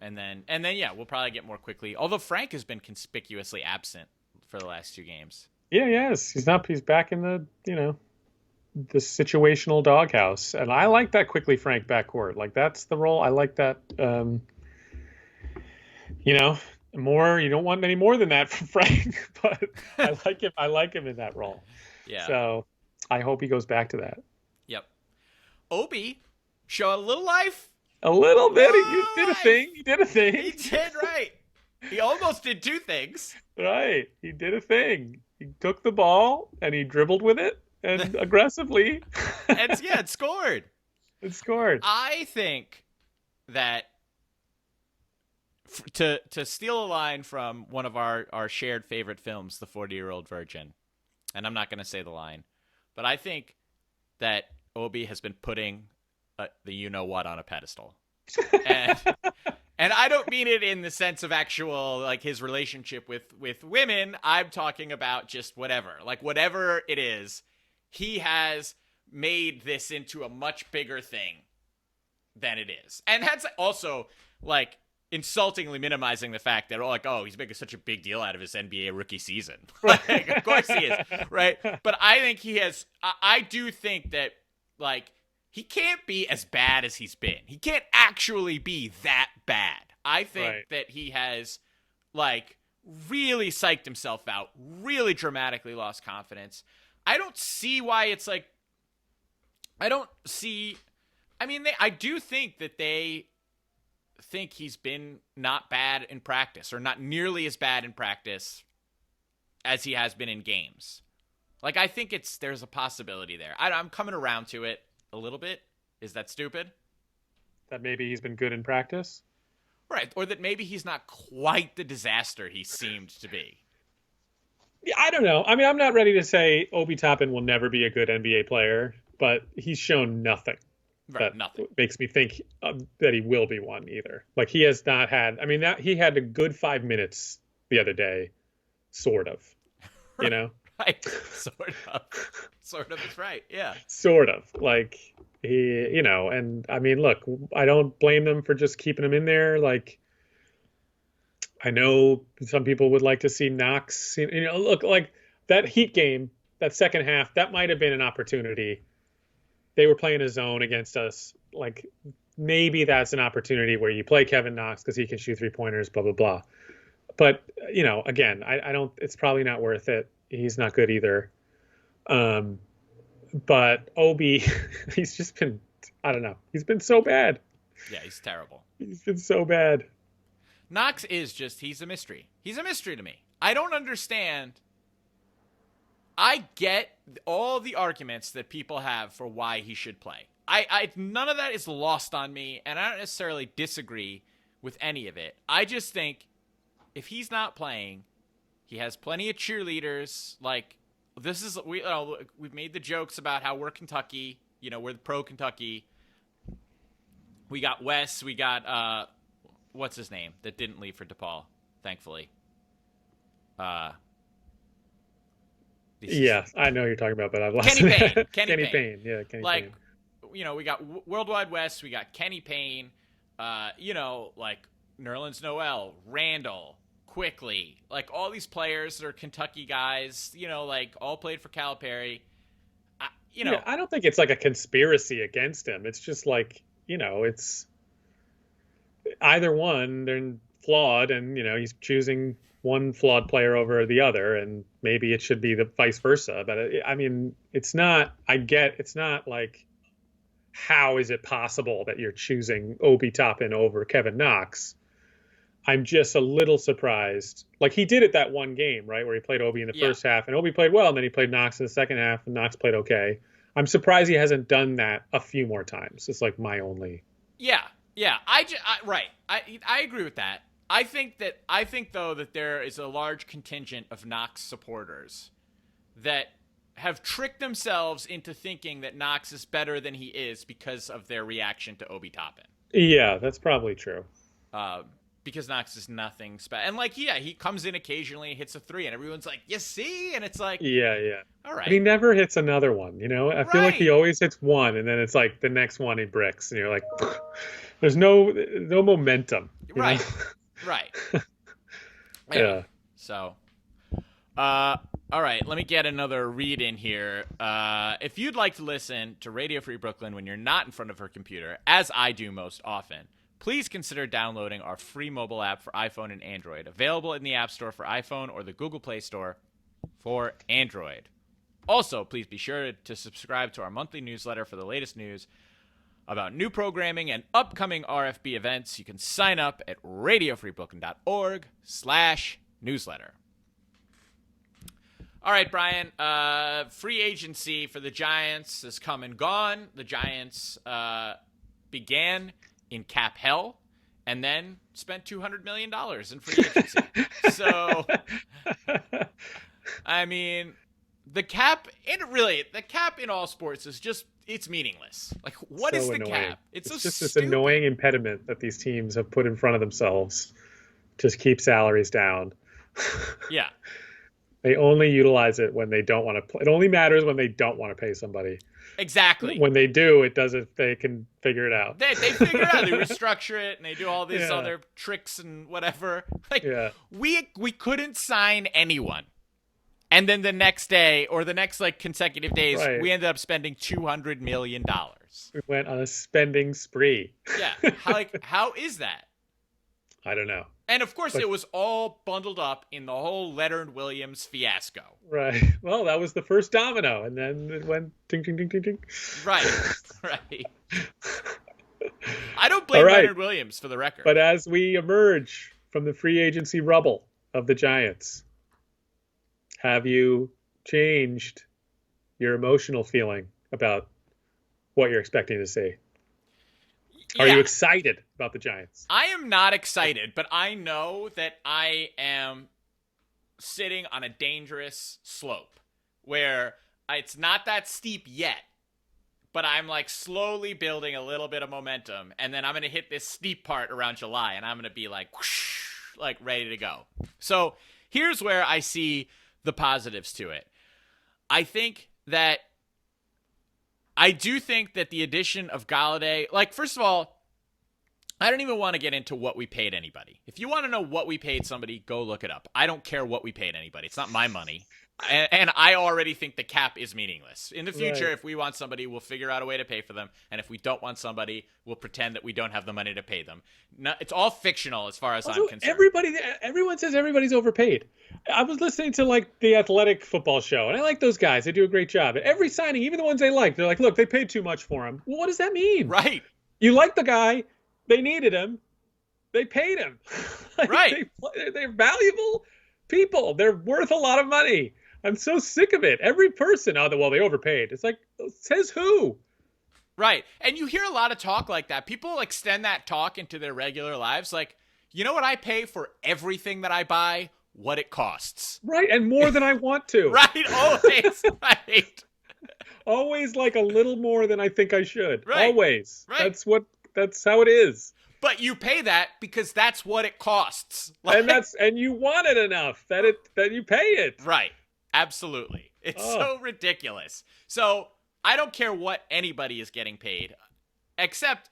and then yeah, we'll probably get more quickly. Although Frank has been conspicuously absent for the last 2 games. Yeah, yes. He's back in the situational doghouse. And I like that quickly Frank backcourt. Like that's the role. I like that you know, more you don't want any more than that from Frank, but I like him in that role. Yeah. So I hope he goes back to that. Yep. Obi show a little life. A little bit. He Little did a life. thing. He did a thing. He did right. He almost did 2 things. Right. He did a thing. He took the ball and he dribbled with it and aggressively And yeah, it scored. and scored. I think that to steal a line from one of our shared favorite films, The 40-Year-Old Virgin, and I'm not going to say the line, but I think that Obi has been putting the you-know-what on a pedestal. And and I don't mean it in the sense of actual like his relationship with women. I'm talking about just whatever. Like whatever it is, he has made this into a much bigger thing than it is. And that's also like insultingly minimizing the fact that he's making such a big deal out of his NBA rookie season. Like, of course he is, right? But I think he has. I do think that like he can't be as bad as he's been. He can't actually be that bad. I think Right. that he has like really psyched himself out, really dramatically lost confidence. I don't see why it's like. I don't see. I mean, I do think that they think he's been not bad in practice or not nearly as bad in practice as he has been in games. Like, I think there's a possibility there. I'm coming around to it a little bit. Is that stupid? That maybe he's been good in practice. Right. Or that maybe he's not quite the disaster he seemed to be. Yeah, I don't know. I mean, I'm not ready to say Obi Toppin will never be a good NBA player, but he's shown nothing Right. that Nothing. makes me think that he will be one either. Like he has not had. I mean, that he had a good 5 minutes the other day, sort of. You know, Right. Sort of. Sort of is right. Yeah. sort of. Like he, and I mean, look, I don't blame them for just keeping him in there. Like I know some people would like to see Knox. Look, like that Heat game, that second half, that might have been an opportunity. They were playing a zone against us. Like maybe that's an opportunity where you play Kevin Knox because he can shoot 3-pointers, blah blah blah. But again, I don't. It's probably not worth it. He's not good either. But Obi, he's just been. I don't know. He's been so bad. Yeah, he's terrible. He's been so bad. Knox he's a mystery. He's a mystery to me. I don't understand. I get all the arguments that people have for why he should play. None of that is lost on me, and I don't necessarily disagree with any of it. I just think if he's not playing, he has plenty of cheerleaders. Like we've made the jokes about how we're Kentucky. We're the pro Kentucky. We got Wes. We got what's his name that didn't leave for DePaul, thankfully. Yeah, I know who you're talking about, but I've lost Kenny it. Payne. Kenny Payne. Yeah, Kenny Like, Payne. we got Worldwide West. We got Kenny Payne. Like Nerlens Noel, Randall, Quickly. Like all these players that are Kentucky guys. Like all played for Calipari. Yeah, I don't think it's like a conspiracy against him. It's just like, it's either one, they're flawed, and he's choosing one flawed player over the other, and maybe it should be the vice versa. But I mean, it's not. It's not like, how is it possible that you're choosing Obi Toppin over Kevin Knox? I'm just a little surprised. Like he did it that one game, right, where he played Obi in the first half, and Obi played well, and then he played Knox in the second half, and Knox played okay. I'm surprised he hasn't done that a few more times. It's like my only. Yeah, yeah. Right. I agree with that. I think though that there is a large contingent of Knox supporters that have tricked themselves into thinking that Knox is better than he is because of their reaction to Obi Toppin. Yeah, that's probably true. Uh, because Knox is nothing special. And like, yeah, he comes in occasionally, hits a three, and everyone's like, "You see?" And it's like, Yeah, yeah. all But he right, never hits another one, you know? I feel like he right, always hits one and then it's like the next one he bricks and you're like there's no momentum, you know? right, right. Yeah. Yeah. So, all right, let me get another read in here. If you'd like to listen to Radio Free Brooklyn when you're not in front of her computer, as I do most often, please consider downloading our free mobile app for iPhone and Android, available in the App Store for iPhone or the Google Play Store for Android. Also, please be sure to subscribe to our monthly newsletter for the latest news about new programming and upcoming RFB events. You can sign up at radiofreebrooklyn.org/newsletter. All right, Brian. Free agency for the Giants has come and gone. The Giants began in cap hell and then spent $200 million in free agency. So, I mean, the cap in all sports is just, it's meaningless. Like, what is the annoying. cap? It's so just this stupid. annoying impediment that these teams have put in front of themselves to keep salaries down. Yeah. They only utilize it when they don't want to play. It only matters when they don't want to pay somebody. Exactly. When they do, it doesn't. They can figure it out. They figure it out. They restructure it and they do all these Yeah. other tricks and whatever. Like, Yeah. we couldn't sign anyone. And then the next day or the next like consecutive days, Right. we ended up spending $200 million. We went on a spending spree. Yeah. How is that? I don't know. And of course, But- it was all bundled up in the whole Leonard Williams fiasco. Right. Well, that was the first domino, and then it went ding, ding, ding, ding, ding. Right. Right. I don't blame All right. Leonard Williams, for the record. But as we emerge from the free agency rubble of the Giants, have you changed your emotional feeling about what you're expecting to see? Are Yeah. you excited about the Giants? I am not excited, but I know that I am sitting on a dangerous slope where it's not that steep yet, but I'm like slowly building a little bit of momentum, and then I'm going to hit this steep part around July, and I'm going to be like, whoosh, like ready to go. So here's where I see the positives to it. I do think that the addition of Galladay, like, first of all, I don't even want to get into what we paid anybody. If you want to know what we paid somebody, go look it up. I don't care what we paid anybody. It's not my money. And I already think the cap is meaningless. In the future, Right. if we want somebody, we'll figure out a way to pay for them. And if we don't want somebody, we'll pretend that we don't have the money to pay them. No, it's all fictional as far as Also, I'm concerned. everyone says everybody's overpaid. I was listening to like the Athletic football show, and I like those guys. They do a great job. At every signing, even the ones they like, they're like, "Look, they paid too much for him." Well, what does that mean? Right. You like the guy. They needed him. They paid him. Like, Right. They're valuable people. They're worth a lot of money. I'm so sick of it. Every person, well, they overpaid. It's like, says who? Right. And you hear a lot of talk like that. People extend that talk into their regular lives. Like, you know what I pay for everything that I buy? What it costs. Right, and more than I want to. Right. Always. Right. Always like a little more than I think I should. Right. Always. Right. That's how it is. But you pay that because that's what it costs. Like, And you want it enough that you pay it. right. Absolutely. It's Oh. so ridiculous. So I don't care what anybody is getting paid, except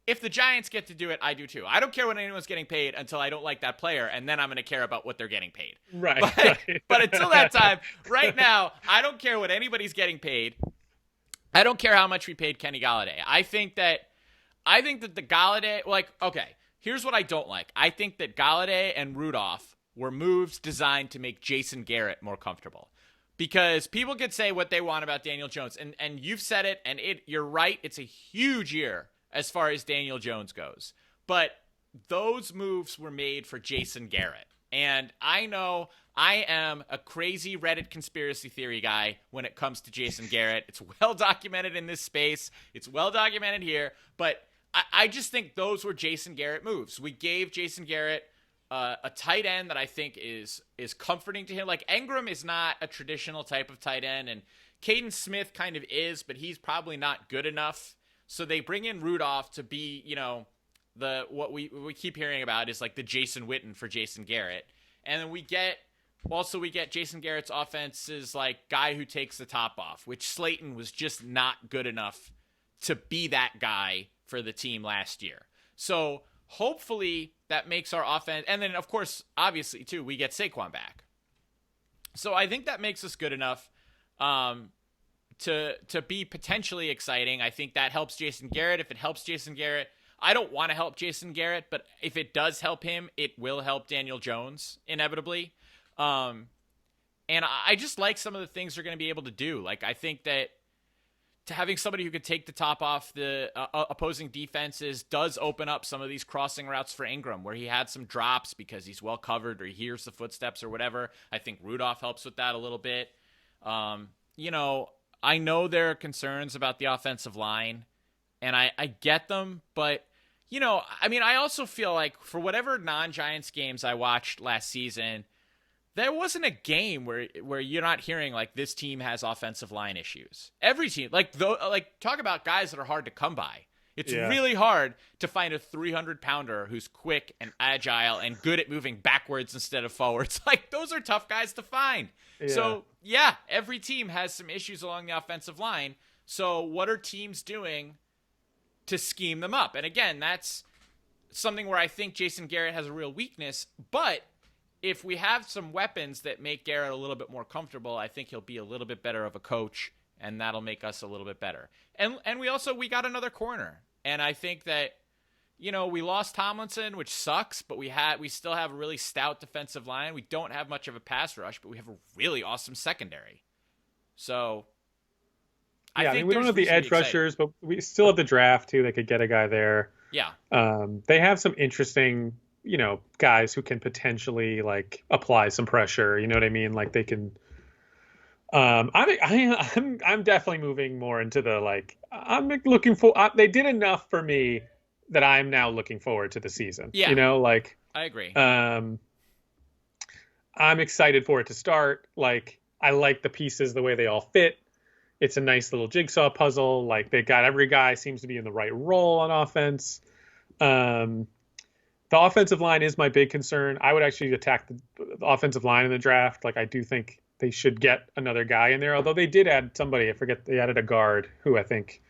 if the Giants get to do it, I do too. I don't care what anyone's getting paid until I don't like that player, and then I'm going to care about what they're getting paid. Right. But, right. but until that time, right now, I don't care what anybody's getting paid. I don't care how much we paid Kenny Galladay. I think that the Galladay, like, okay, here's what I don't like. I think that Galladay and Rudolph were moves designed to make Jason Garrett more comfortable. Because people could say what they want about Daniel Jones, and you've said it, and you're right, it's a huge year as far as Daniel Jones goes. But those moves were made for Jason Garrett. And I know I am a crazy Reddit conspiracy theory guy when it comes to Jason Garrett. It's well documented in this space. It's well documented here. But I just think those were Jason Garrett moves. We gave Jason Garrett a tight end that I think is comforting to him. Like, Engram is not a traditional type of tight end, and Caden Smith kind of is, but he's probably not good enough. So they bring in Rudolph to be, what we keep hearing about is like the Jason Witten for Jason Garrett. And then we get Jason Garrett's offense's like guy who takes the top off, which Slayton was just not good enough to be that guy for the team last year. So hopefully that makes our offense, and then of course, obviously too, we get Saquon back. So I think that makes us good enough to be potentially exciting. I think that helps Jason Garrett. If it helps Jason Garrett, I don't want to help Jason Garrett, but if it does help him, it will help Daniel Jones inevitably. And I just like some of the things they're going to be able to do. Like, I think that to having somebody who could take the top off the opposing defenses does open up some of these crossing routes for Ingram, where he had some drops because he's well covered or he hears the footsteps or whatever. I think Rudolph helps with that a little bit. I know there are concerns about the offensive line, and I get them, but, I also feel like for whatever non-Giants games I watched last season, there wasn't a game where you're not hearing like this team has offensive line issues. Every team, talk about guys that are hard to come by. It's really hard to find a 300-pounder who's quick and agile and good at moving backwards instead of forwards. Like, those are tough guys to find. Yeah. So, every team has some issues along the offensive line. So what are teams doing to scheme them up? And again, that's something where I think Jason Garrett has a real weakness, but if we have some weapons that make Garrett a little bit more comfortable, I think he'll be a little bit better of a coach, and that'll make us a little bit better. And we got another corner. And I think that, we lost Tomlinson, which sucks, but we still have a really stout defensive line. We don't have much of a pass rush, but we have a really awesome secondary. So I think we don't have the edge rushers, but we still have the draft too. They could get a guy there. Yeah. They have some interesting, guys who can potentially like apply some pressure. You know what I mean? Like, they can. I'm definitely moving more into the like. I'm looking for. They did enough for me that I'm now looking forward to the season. Yeah. I agree. I'm excited for it to start. Like, I like the pieces, the way they all fit. It's a nice little jigsaw puzzle. Like, they got every guy seems to be in the right role on offense. The offensive line is my big concern. I would actually attack the offensive line in the draft. Like, I do think they should get another guy in there. Although they did add somebody. I forget, they added a guard who I think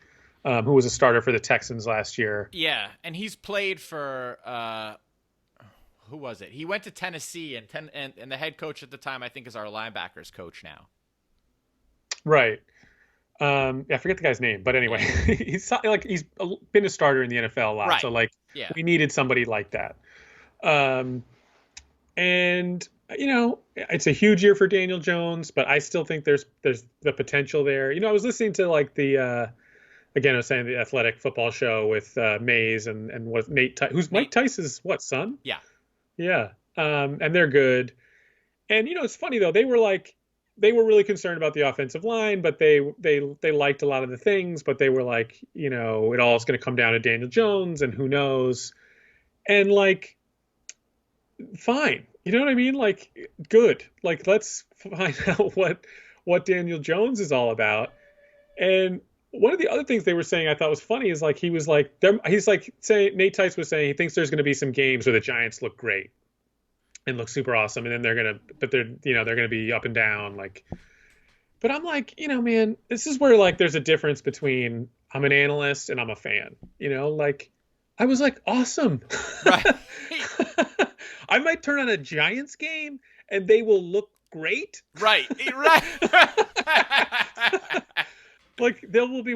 who was a starter for the Texans last year. Yeah, and he's played for who was it? He went to Tennessee, and the head coach at the time I think is our linebackers coach now. Right. I forget the guy's name, but anyway, he's been a starter in the NFL a lot. Right. So we needed somebody like that. And it's a huge year for Daniel Jones, but I still think there's the potential there. I was listening to again, I was saying the Athletic Football Show with Mays and what Nate, who's Mike Tyson's son? Yeah. Yeah. And they're good. And it's funny though, they were really concerned about the offensive line, but they liked a lot of the things, but they were like, it all is going to come down to Daniel Jones and who knows. And fine. You know what I mean? Like, good. Like, let's find out what Daniel Jones is all about. And one of the other things they were saying I thought was funny is like, he's saying, Nate Tice was saying he thinks there's going to be some games where the Giants look great and look super awesome. And then they're going to be up and down. But I'm like, man, this is where there's a difference between I'm an analyst and I'm a fan, I was like, awesome. Right. I might turn on a Giants game and they will look great. Right. There'll be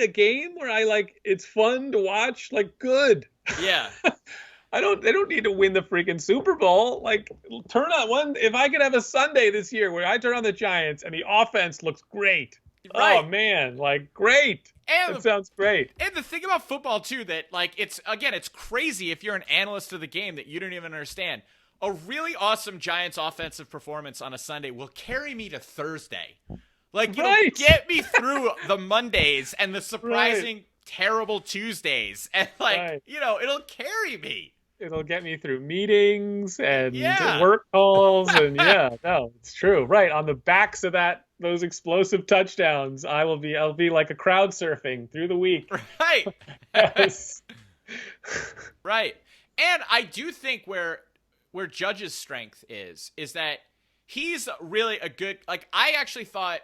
a game where it's fun to watch. Good. Yeah. They don't need to win the freaking Super Bowl. Turn on one. If I could have a Sunday this year where I turn on the Giants and the offense looks great. Right. Oh man, great. That sounds great. And the thing about football too, that it's crazy if you're an analyst of the game that you don't even understand. a really awesome Giants offensive performance on a Sunday will carry me to Thursday. Like, it'll get me through the Mondays and the surprising, terrible Tuesdays. And, like, it'll carry me. It'll get me through meetings and work calls. And no, it's true. Right. On the backs of those explosive touchdowns, I'll be like a crowd surfing through the week. Right. Yes. Right. And I do think where Judge's strength is that he's really a good, like, I actually thought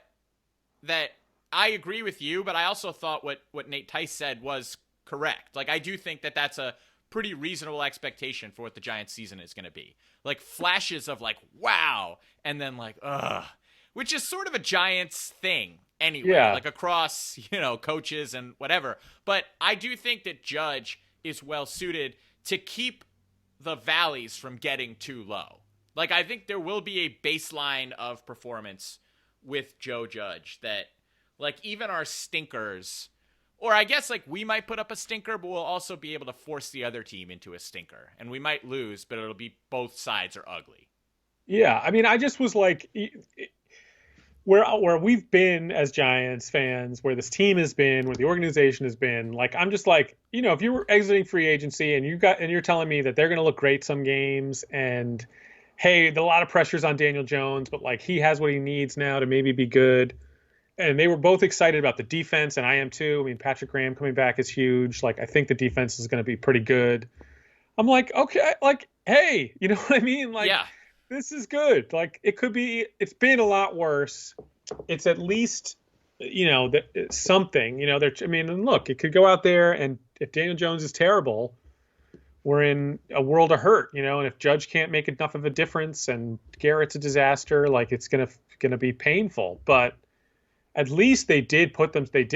that I agree with you, but I also thought what Nate Tice said was correct. Like, I do think that that's a pretty reasonable expectation for what the Giants season is going to be. Like, flashes of like, wow. And then like, ugh, which is sort of a Giants thing anyway, like across, coaches and whatever. But I do think that Judge is well suited to keep the valleys from getting too low. Like, I think there will be a baseline of performance with Joe Judge that, like, even our stinkers, or I guess, like, we might put up a stinker, but we'll also be able to force the other team into a stinker. And we might lose, but it'll be both sides are ugly. Yeah, I mean, I just was like, where we've been as Giants fans, where this team has been, where the organization has been, like, I'm just like, if you were exiting free agency and you're telling me that they're going to look great some games, and hey, a lot of pressure's on Daniel Jones, but like he has what he needs now to maybe be good. And they were both excited about the defense, and I am too. I mean, Patrick Graham coming back is huge. Like, I think the defense is going to be pretty good. I'm like, okay, like, hey, you know what I mean? Like, this is good. Like, it's been a lot worse. It's at least, something, and look, it could go out there, and if Daniel Jones is terrible, we're in a world of hurt, and if Judge can't make enough of a difference and Garrett's a disaster, like, it's going to be painful. But at least they did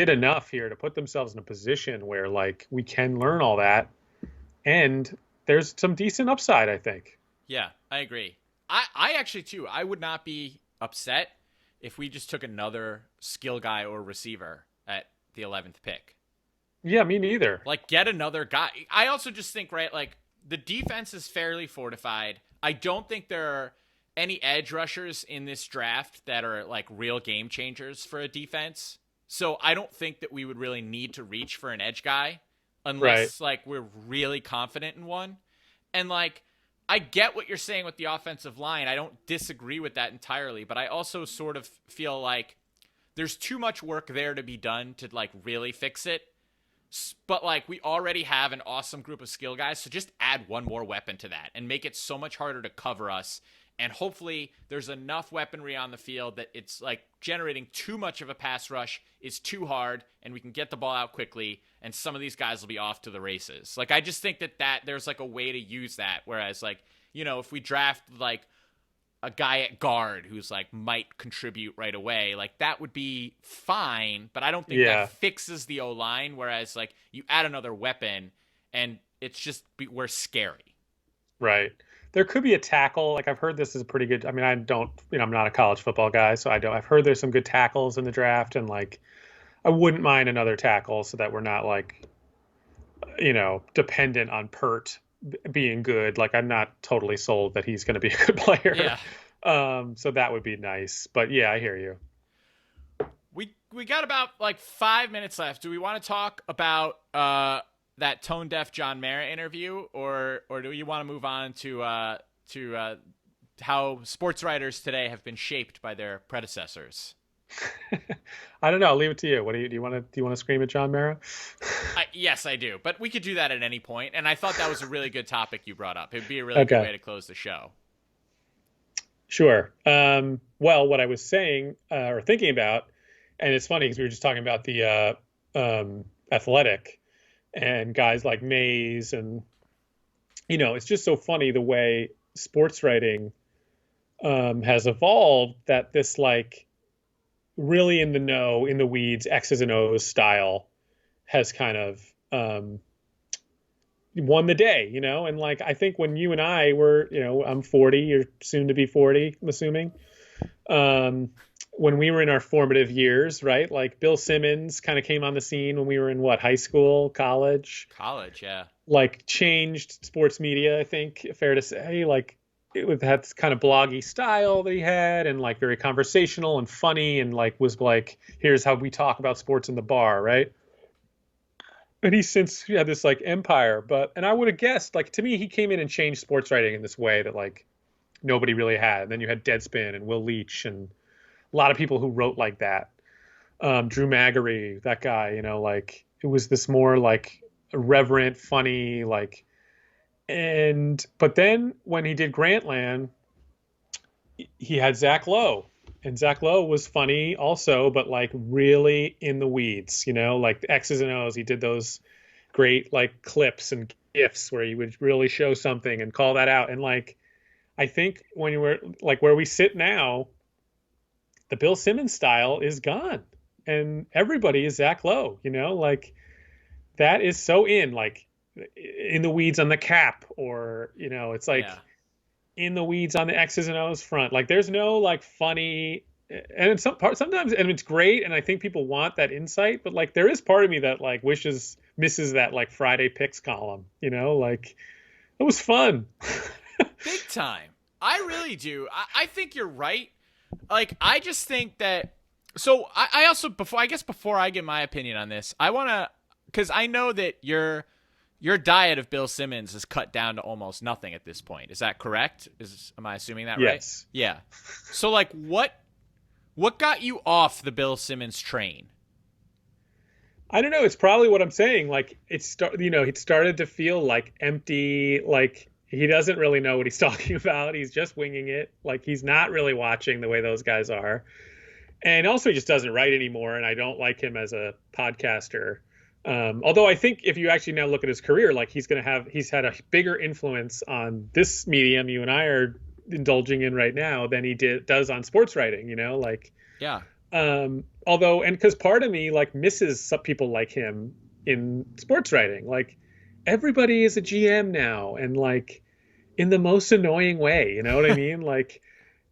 enough here to put themselves in a position where, like, we can learn all that, and there's some decent upside, I think. Yeah, I agree. I actually too, I would not be upset if we just took another skill guy or receiver at the 11th pick. Yeah, me neither. Like, get another guy. I also just think, right, like, the defense is fairly fortified. I don't think there are any edge rushers in this draft that are, like, real game changers for a defense. So I don't think that we would really need to reach for an edge guy unless, like, we're really confident in one. And, like, I get what you're saying with the offensive line. I don't disagree with that entirely, but I also sort of feel like there's too much work there to be done to, like, really fix it. But, like, we already have an awesome group of skill guys, so just add one more weapon to that and make it so much harder to cover us. And hopefully there's enough weaponry on the field that it's, like, generating too much of a pass rush is too hard, and we can get the ball out quickly, and some of these guys will be off to the races. Like, I just think that there's, like, a way to use that, whereas, like, if we draft, like, a guy at guard who's, like, might contribute right away, like, that would be fine, but I don't think that fixes the O-line, whereas, like, you add another weapon, and it's just, we're scary. Right. There could be a tackle. Like, I've heard this is a pretty good, I mean, I'm not a college football guy, so I've heard there's some good tackles in the draft, and, like, I wouldn't mind another tackle so that we're not, like, dependent on Pert being good. Like, I'm not totally sold that he's going to be a good player. Yeah. So that would be nice. But yeah, I hear you. We got about, like, 5 minutes left. Do we want to talk about that tone deaf John Mara interview, or do you want to move on to how sports writers today have been shaped by their predecessors? I don't know. I'll leave it to you. What do you want to scream at John Mara? Yes, I do. But we could do that at any point. And I thought that was a really good topic you brought up. It'd be a really good way to close the show. Sure. Well, what I was saying or thinking about, and it's funny because we were just talking about the Athletic and guys like Mays, and it's just so funny the way sports writing has evolved, that this, like, really in the know, in the weeds, X's and O's style has kind of won the day, and, like, I think when you and I were, I'm 40, you're soon to be 40, I'm assuming, when we were in our formative years, right? Like, Bill Simmons kind of came on the scene when we were in high school, college, yeah. Like, changed sports media, I think, fair to say. Like, it had this kind of bloggy style that he had, and like very conversational and funny, and like was like, here's how we talk about sports in the bar, right? And he's since had this like empire, but and I would have guessed, like, to me, he came in and changed sports writing in this way that like nobody really had. And then you had Deadspin and Will Leitch and a lot of people who wrote like that. Drew Magary, that guy, like it was this more like irreverent, funny, like, and but then when he did Grantland, he had Zach Lowe, and Zach Lowe was funny also, but like really in the weeds, like the X's and O's. He did those great like clips and gifs where he would really show something and call that out. And like, I think when you were like where we sit now, the Bill Simmons style is gone, and everybody is Zach Lowe. Like that is so like in the weeds on the cap, or it's like Yeah. in the weeds on the X's and O's front. Like there's no like funny, and sometimes, and it's great, and I think people want that insight, but like there is part of me that like misses that like Friday picks column. Like it was fun. Big time. I really do. I think you're right. Like, I just think that. So I also before I give my opinion on this, I want to, because I know that your diet of Bill Simmons is cut down to almost nothing at this point. Is that correct? Am I assuming that right? Yes. Yeah. So like, what got you off the Bill Simmons train? I don't know. It's probably what I'm saying. Like it started to feel like empty. Like he doesn't really know what he's talking about. He's just winging it. Like he's not really watching the way those guys are. And also he just doesn't write anymore. And I don't like him as a podcaster. Although I think if you actually now look at his career, like he's had a bigger influence on this medium you and I are indulging in right now than he does on sports writing, like, Yeah. although, and because part of me like misses some people like him in sports writing. Like everybody is a GM now, and like in the most annoying way, you know what I mean? Like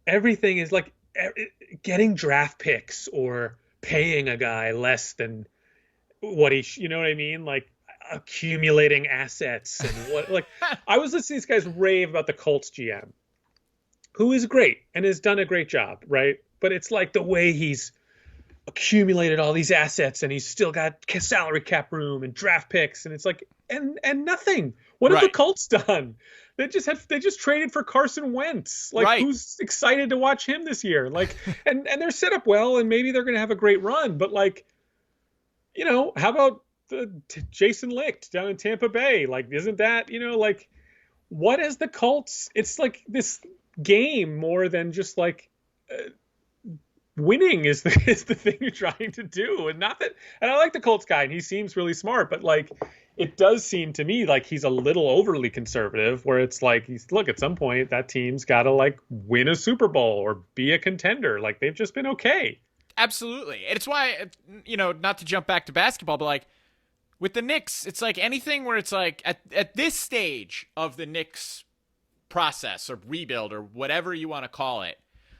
everything is like getting draft picks or paying a guy less than what you know what I mean? Like accumulating assets and what, like I was listening to these guys rave about the Colts GM, who is great and has done a great job, right? But it's like the way he's accumulated all these assets, and he's still got salary cap room and draft picks, and it's like and nothing. What have the Colts done? They just traded for Carson Wentz. Like who's excited to watch him this year? Like and they're set up well, and maybe they're going to have a great run, but like, how about Jason Licht down in Tampa Bay? Like, isn't that, like, what is the Colts? It's like this game more than just like winning is the thing you're trying to do. And not that, and I like the Colts guy, and he seems really smart, but like, it does seem to me like he's a little overly conservative, where it's like, look, at some point that team's got to like win a Super Bowl or be a contender. Like they've just been okay. Absolutely. It's why, not to jump back to basketball, but like with the Knicks, it's like anything where it's like at this stage of the Knicks process or rebuild or whatever you want to call it,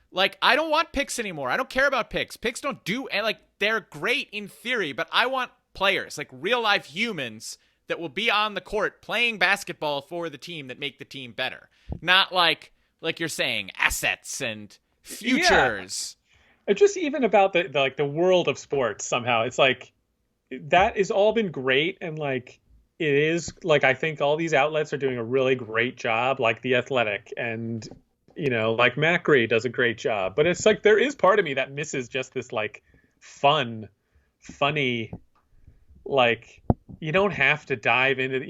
like I don't want picks anymore. I don't care about picks. Picks don't do, and like they're great in theory, but I want players, like real life humans that will be on the court playing basketball for the team that make the team better. Not like you're saying assets and futures. Yeah. Just even about the like the world of sports somehow. It's like that has all been great, and like it is like I think all these outlets are doing a really great job, like The Athletic, and like Macri does a great job. But it's like there is part of me that misses just this like funny, like you don't have to dive into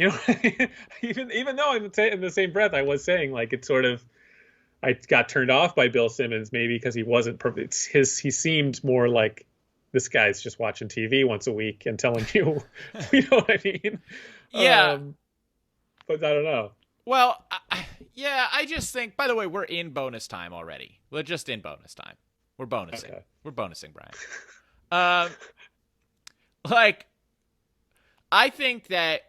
even though in the same breath I was saying like it's sort of I got turned off by Bill Simmons maybe because he wasn't perfect. He seemed more like this guy's just watching TV once a week and telling you, you know what I mean? Yeah. But I don't know. Well, I just think, by the way, we're in bonus time already. We're just in bonus time. We're bonusing. Okay. We're bonusing, Brian. Like, I think that,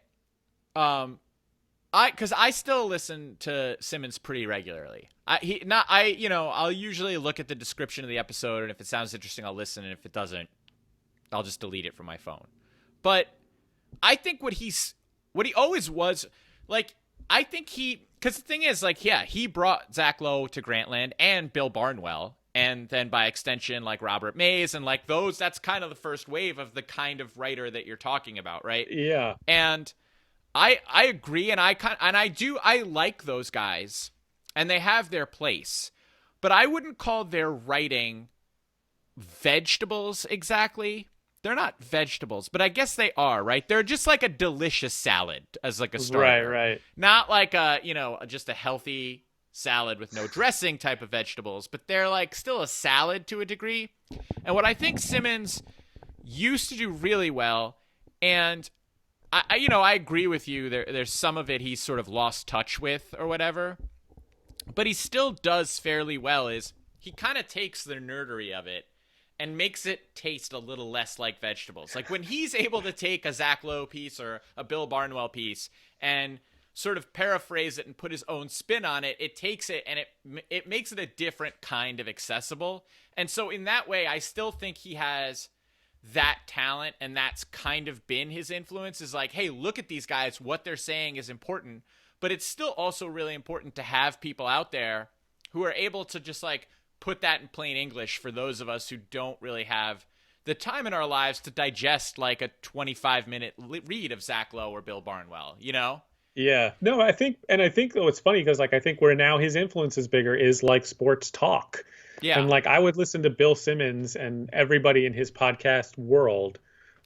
because I still listen to Simmons pretty regularly. I'll usually look at the description of the episode, and if it sounds interesting, I'll listen, and if it doesn't, I'll just delete it from my phone. But I think what he always was, like, I think because the thing is, like, yeah, he brought Zach Lowe to Grantland and Bill Barnwell, and then by extension, like Robert Mays, and like those, that's kind of the first wave of the kind of writer that you're talking about, right? Yeah. And I agree, and I like those guys, and they have their place, but I wouldn't call their writing vegetables exactly. They're not vegetables, but I guess they are, right? They're just like a delicious salad as like a starter. Right. Not like just a healthy salad with no dressing type of vegetables, but they're like still a salad to a degree. And what I think Simmons used to do really well, and I agree with you. There's some of it he's sort of lost touch with or whatever, but he still does fairly well. Is he kind of takes the nerdery of it and makes it taste a little less like vegetables. Like when he's able to take a Zach Lowe piece or a Bill Barnwell piece and sort of paraphrase it and put his own spin on it, it takes it and it makes it a different kind of accessible. And so in that way, I still think he has that talent, and that's kind of been his influence, is like, hey, look at these guys. What they're saying is important, but it's still also really important to have people out there who are able to just like put that in plain English for those of us who don't really have the time in our lives to digest like a 25-minute read of Zach Lowe or Bill Barnwell, you know? Yeah. No, I think though it's funny because like I think where now his influence is bigger is like sports talk. Yeah. And like I would listen to Bill Simmons and everybody in his podcast world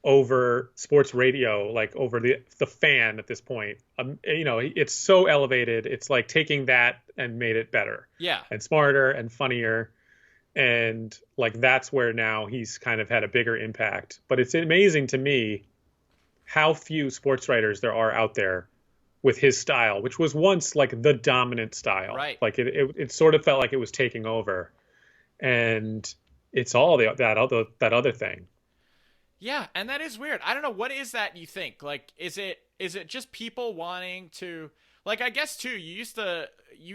over sports radio, like over the fan at this point. It's so elevated. It's like taking that and made it better. Yeah. And smarter and funnier. And like that's where now he's kind of had a bigger impact. But it's amazing to me how few sports writers there are out there with his style, which was once like the dominant style. Right. Like it sort of felt like it was taking over. And it's all that other thing. Yeah, and that is weird. I don't know, what is that, you think? Like, is it just people wanting to, like, I guess too, you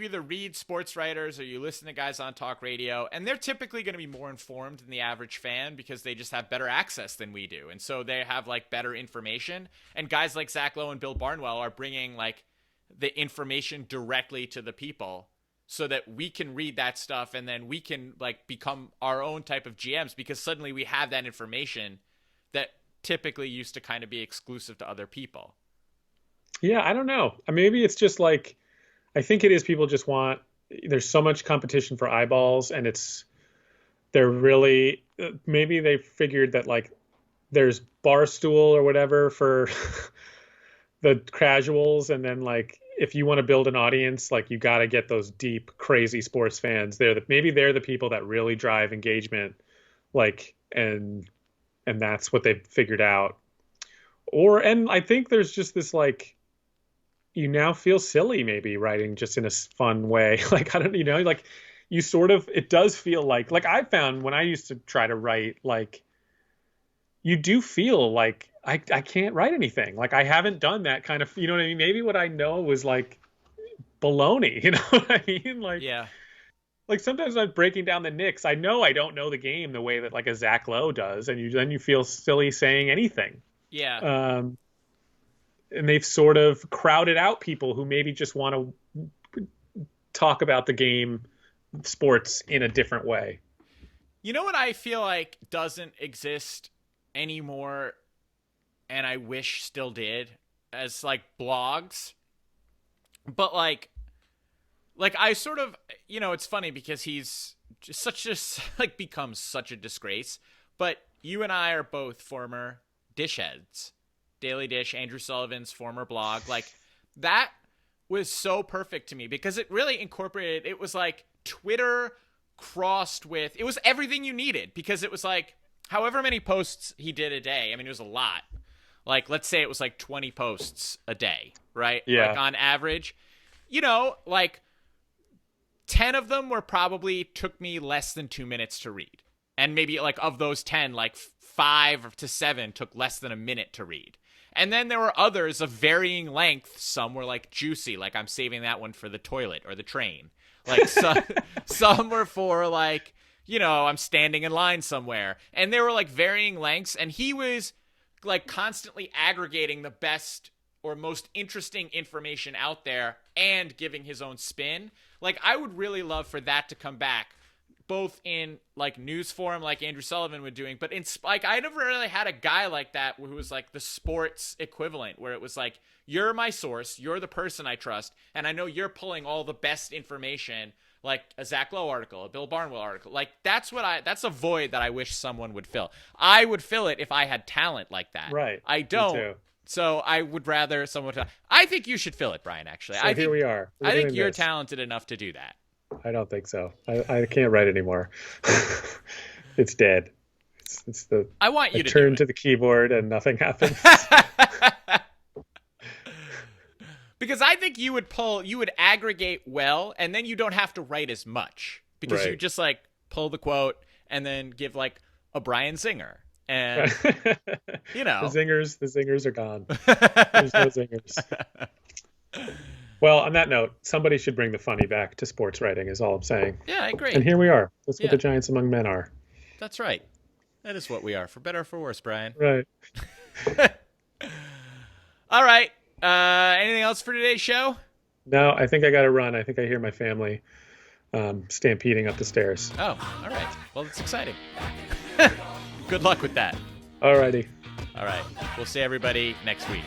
either read sports writers or you listen to guys on talk radio, and they're typically going to be more informed than the average fan because they just have better access than we do. And so they have like better information, and guys like Zach Lowe and Bill Barnwell are bringing like the information directly to the people so that we can read that stuff and then we can like become our own type of GMs because suddenly we have that information that typically used to kind of be exclusive to other people. Yeah, I don't know. Maybe it's just like, I think it is people just want, there's so much competition for eyeballs, and they're really, maybe they figured that like there's Barstool or whatever for the casuals, and then like if you want to build an audience, like you got to get those deep, crazy sports fans. Maybe they're the people that really drive engagement, like, and that's what they've figured out. And I think there's just this like, you now feel silly maybe writing just in a fun way. Like, I don't, like you sort of, it does feel like I found when I used to try to write, like you do feel like I can't write anything. Like I haven't done that kind of, you know what I mean? Maybe what I know was like baloney, you know what I mean? Like, yeah. Like sometimes I'm breaking down the Knicks. I know I don't know the game the way that like a Zach Lowe does, and then you feel silly saying anything. Yeah. And they've sort of crowded out people who maybe just want to talk about the game, sports in a different way. You know what I feel like doesn't exist anymore, and I wish still did, as like blogs, but like I sort of, it's funny because he's just like becomes such a disgrace, but you and I are both former dish heads. Daily Dish, Andrew Sullivan's former blog, like that was so perfect to me because it really incorporated, it was like Twitter crossed with, it was everything you needed because it was like however many posts he did a day. I mean, it was a lot. Like, let's say it was like 20 posts a day, right? Yeah. Like on average, like 10 of them probably took me less than 2 minutes to read. And maybe like of those 10, like 5 to 7 took less than a minute to read. And then there were others of varying length. Some were like juicy, like I'm saving that one for the toilet or the train. Like some were for like, I'm standing in line somewhere. And they were like varying lengths. And he was like constantly aggregating the best or most interesting information out there and giving his own spin. Like, I would really love for that to come back, both in like news form, like Andrew Sullivan was doing, but in like, I never really had a guy like that who was like the sports equivalent, where it was like, you're my source, you're the person I trust, and I know you're pulling all the best information, like a Zach Lowe article, a Bill Barnwell article. Like, that's a void that I wish someone would fill. I would fill it if I had talent like that. Right. I don't. So I would rather someone. I think you should fill it, Brian. Actually, So here we are. I think you're talented enough to do that. I don't think so. I can't write anymore. It's dead. It's the. I want you I to turn do to the keyboard and nothing happens. Because I think you would aggregate well, and then you don't have to write as much, because you just like pull the quote and then give like a Brian Singer. And you know, the zingers are gone. There's no zingers. Well, on that note, somebody should bring the funny back to sports writing, is all I'm saying. Yeah, I agree. And here we are. That's what the Giants among men are. That's right. That is what we are, for better or for worse, Brian. Right. All right. Anything else for today's show? No, I think I got to run. I think I hear my family stampeding up the stairs. Oh, all right. Well, it's exciting. Good luck with that. All righty. All right. We'll see everybody next week.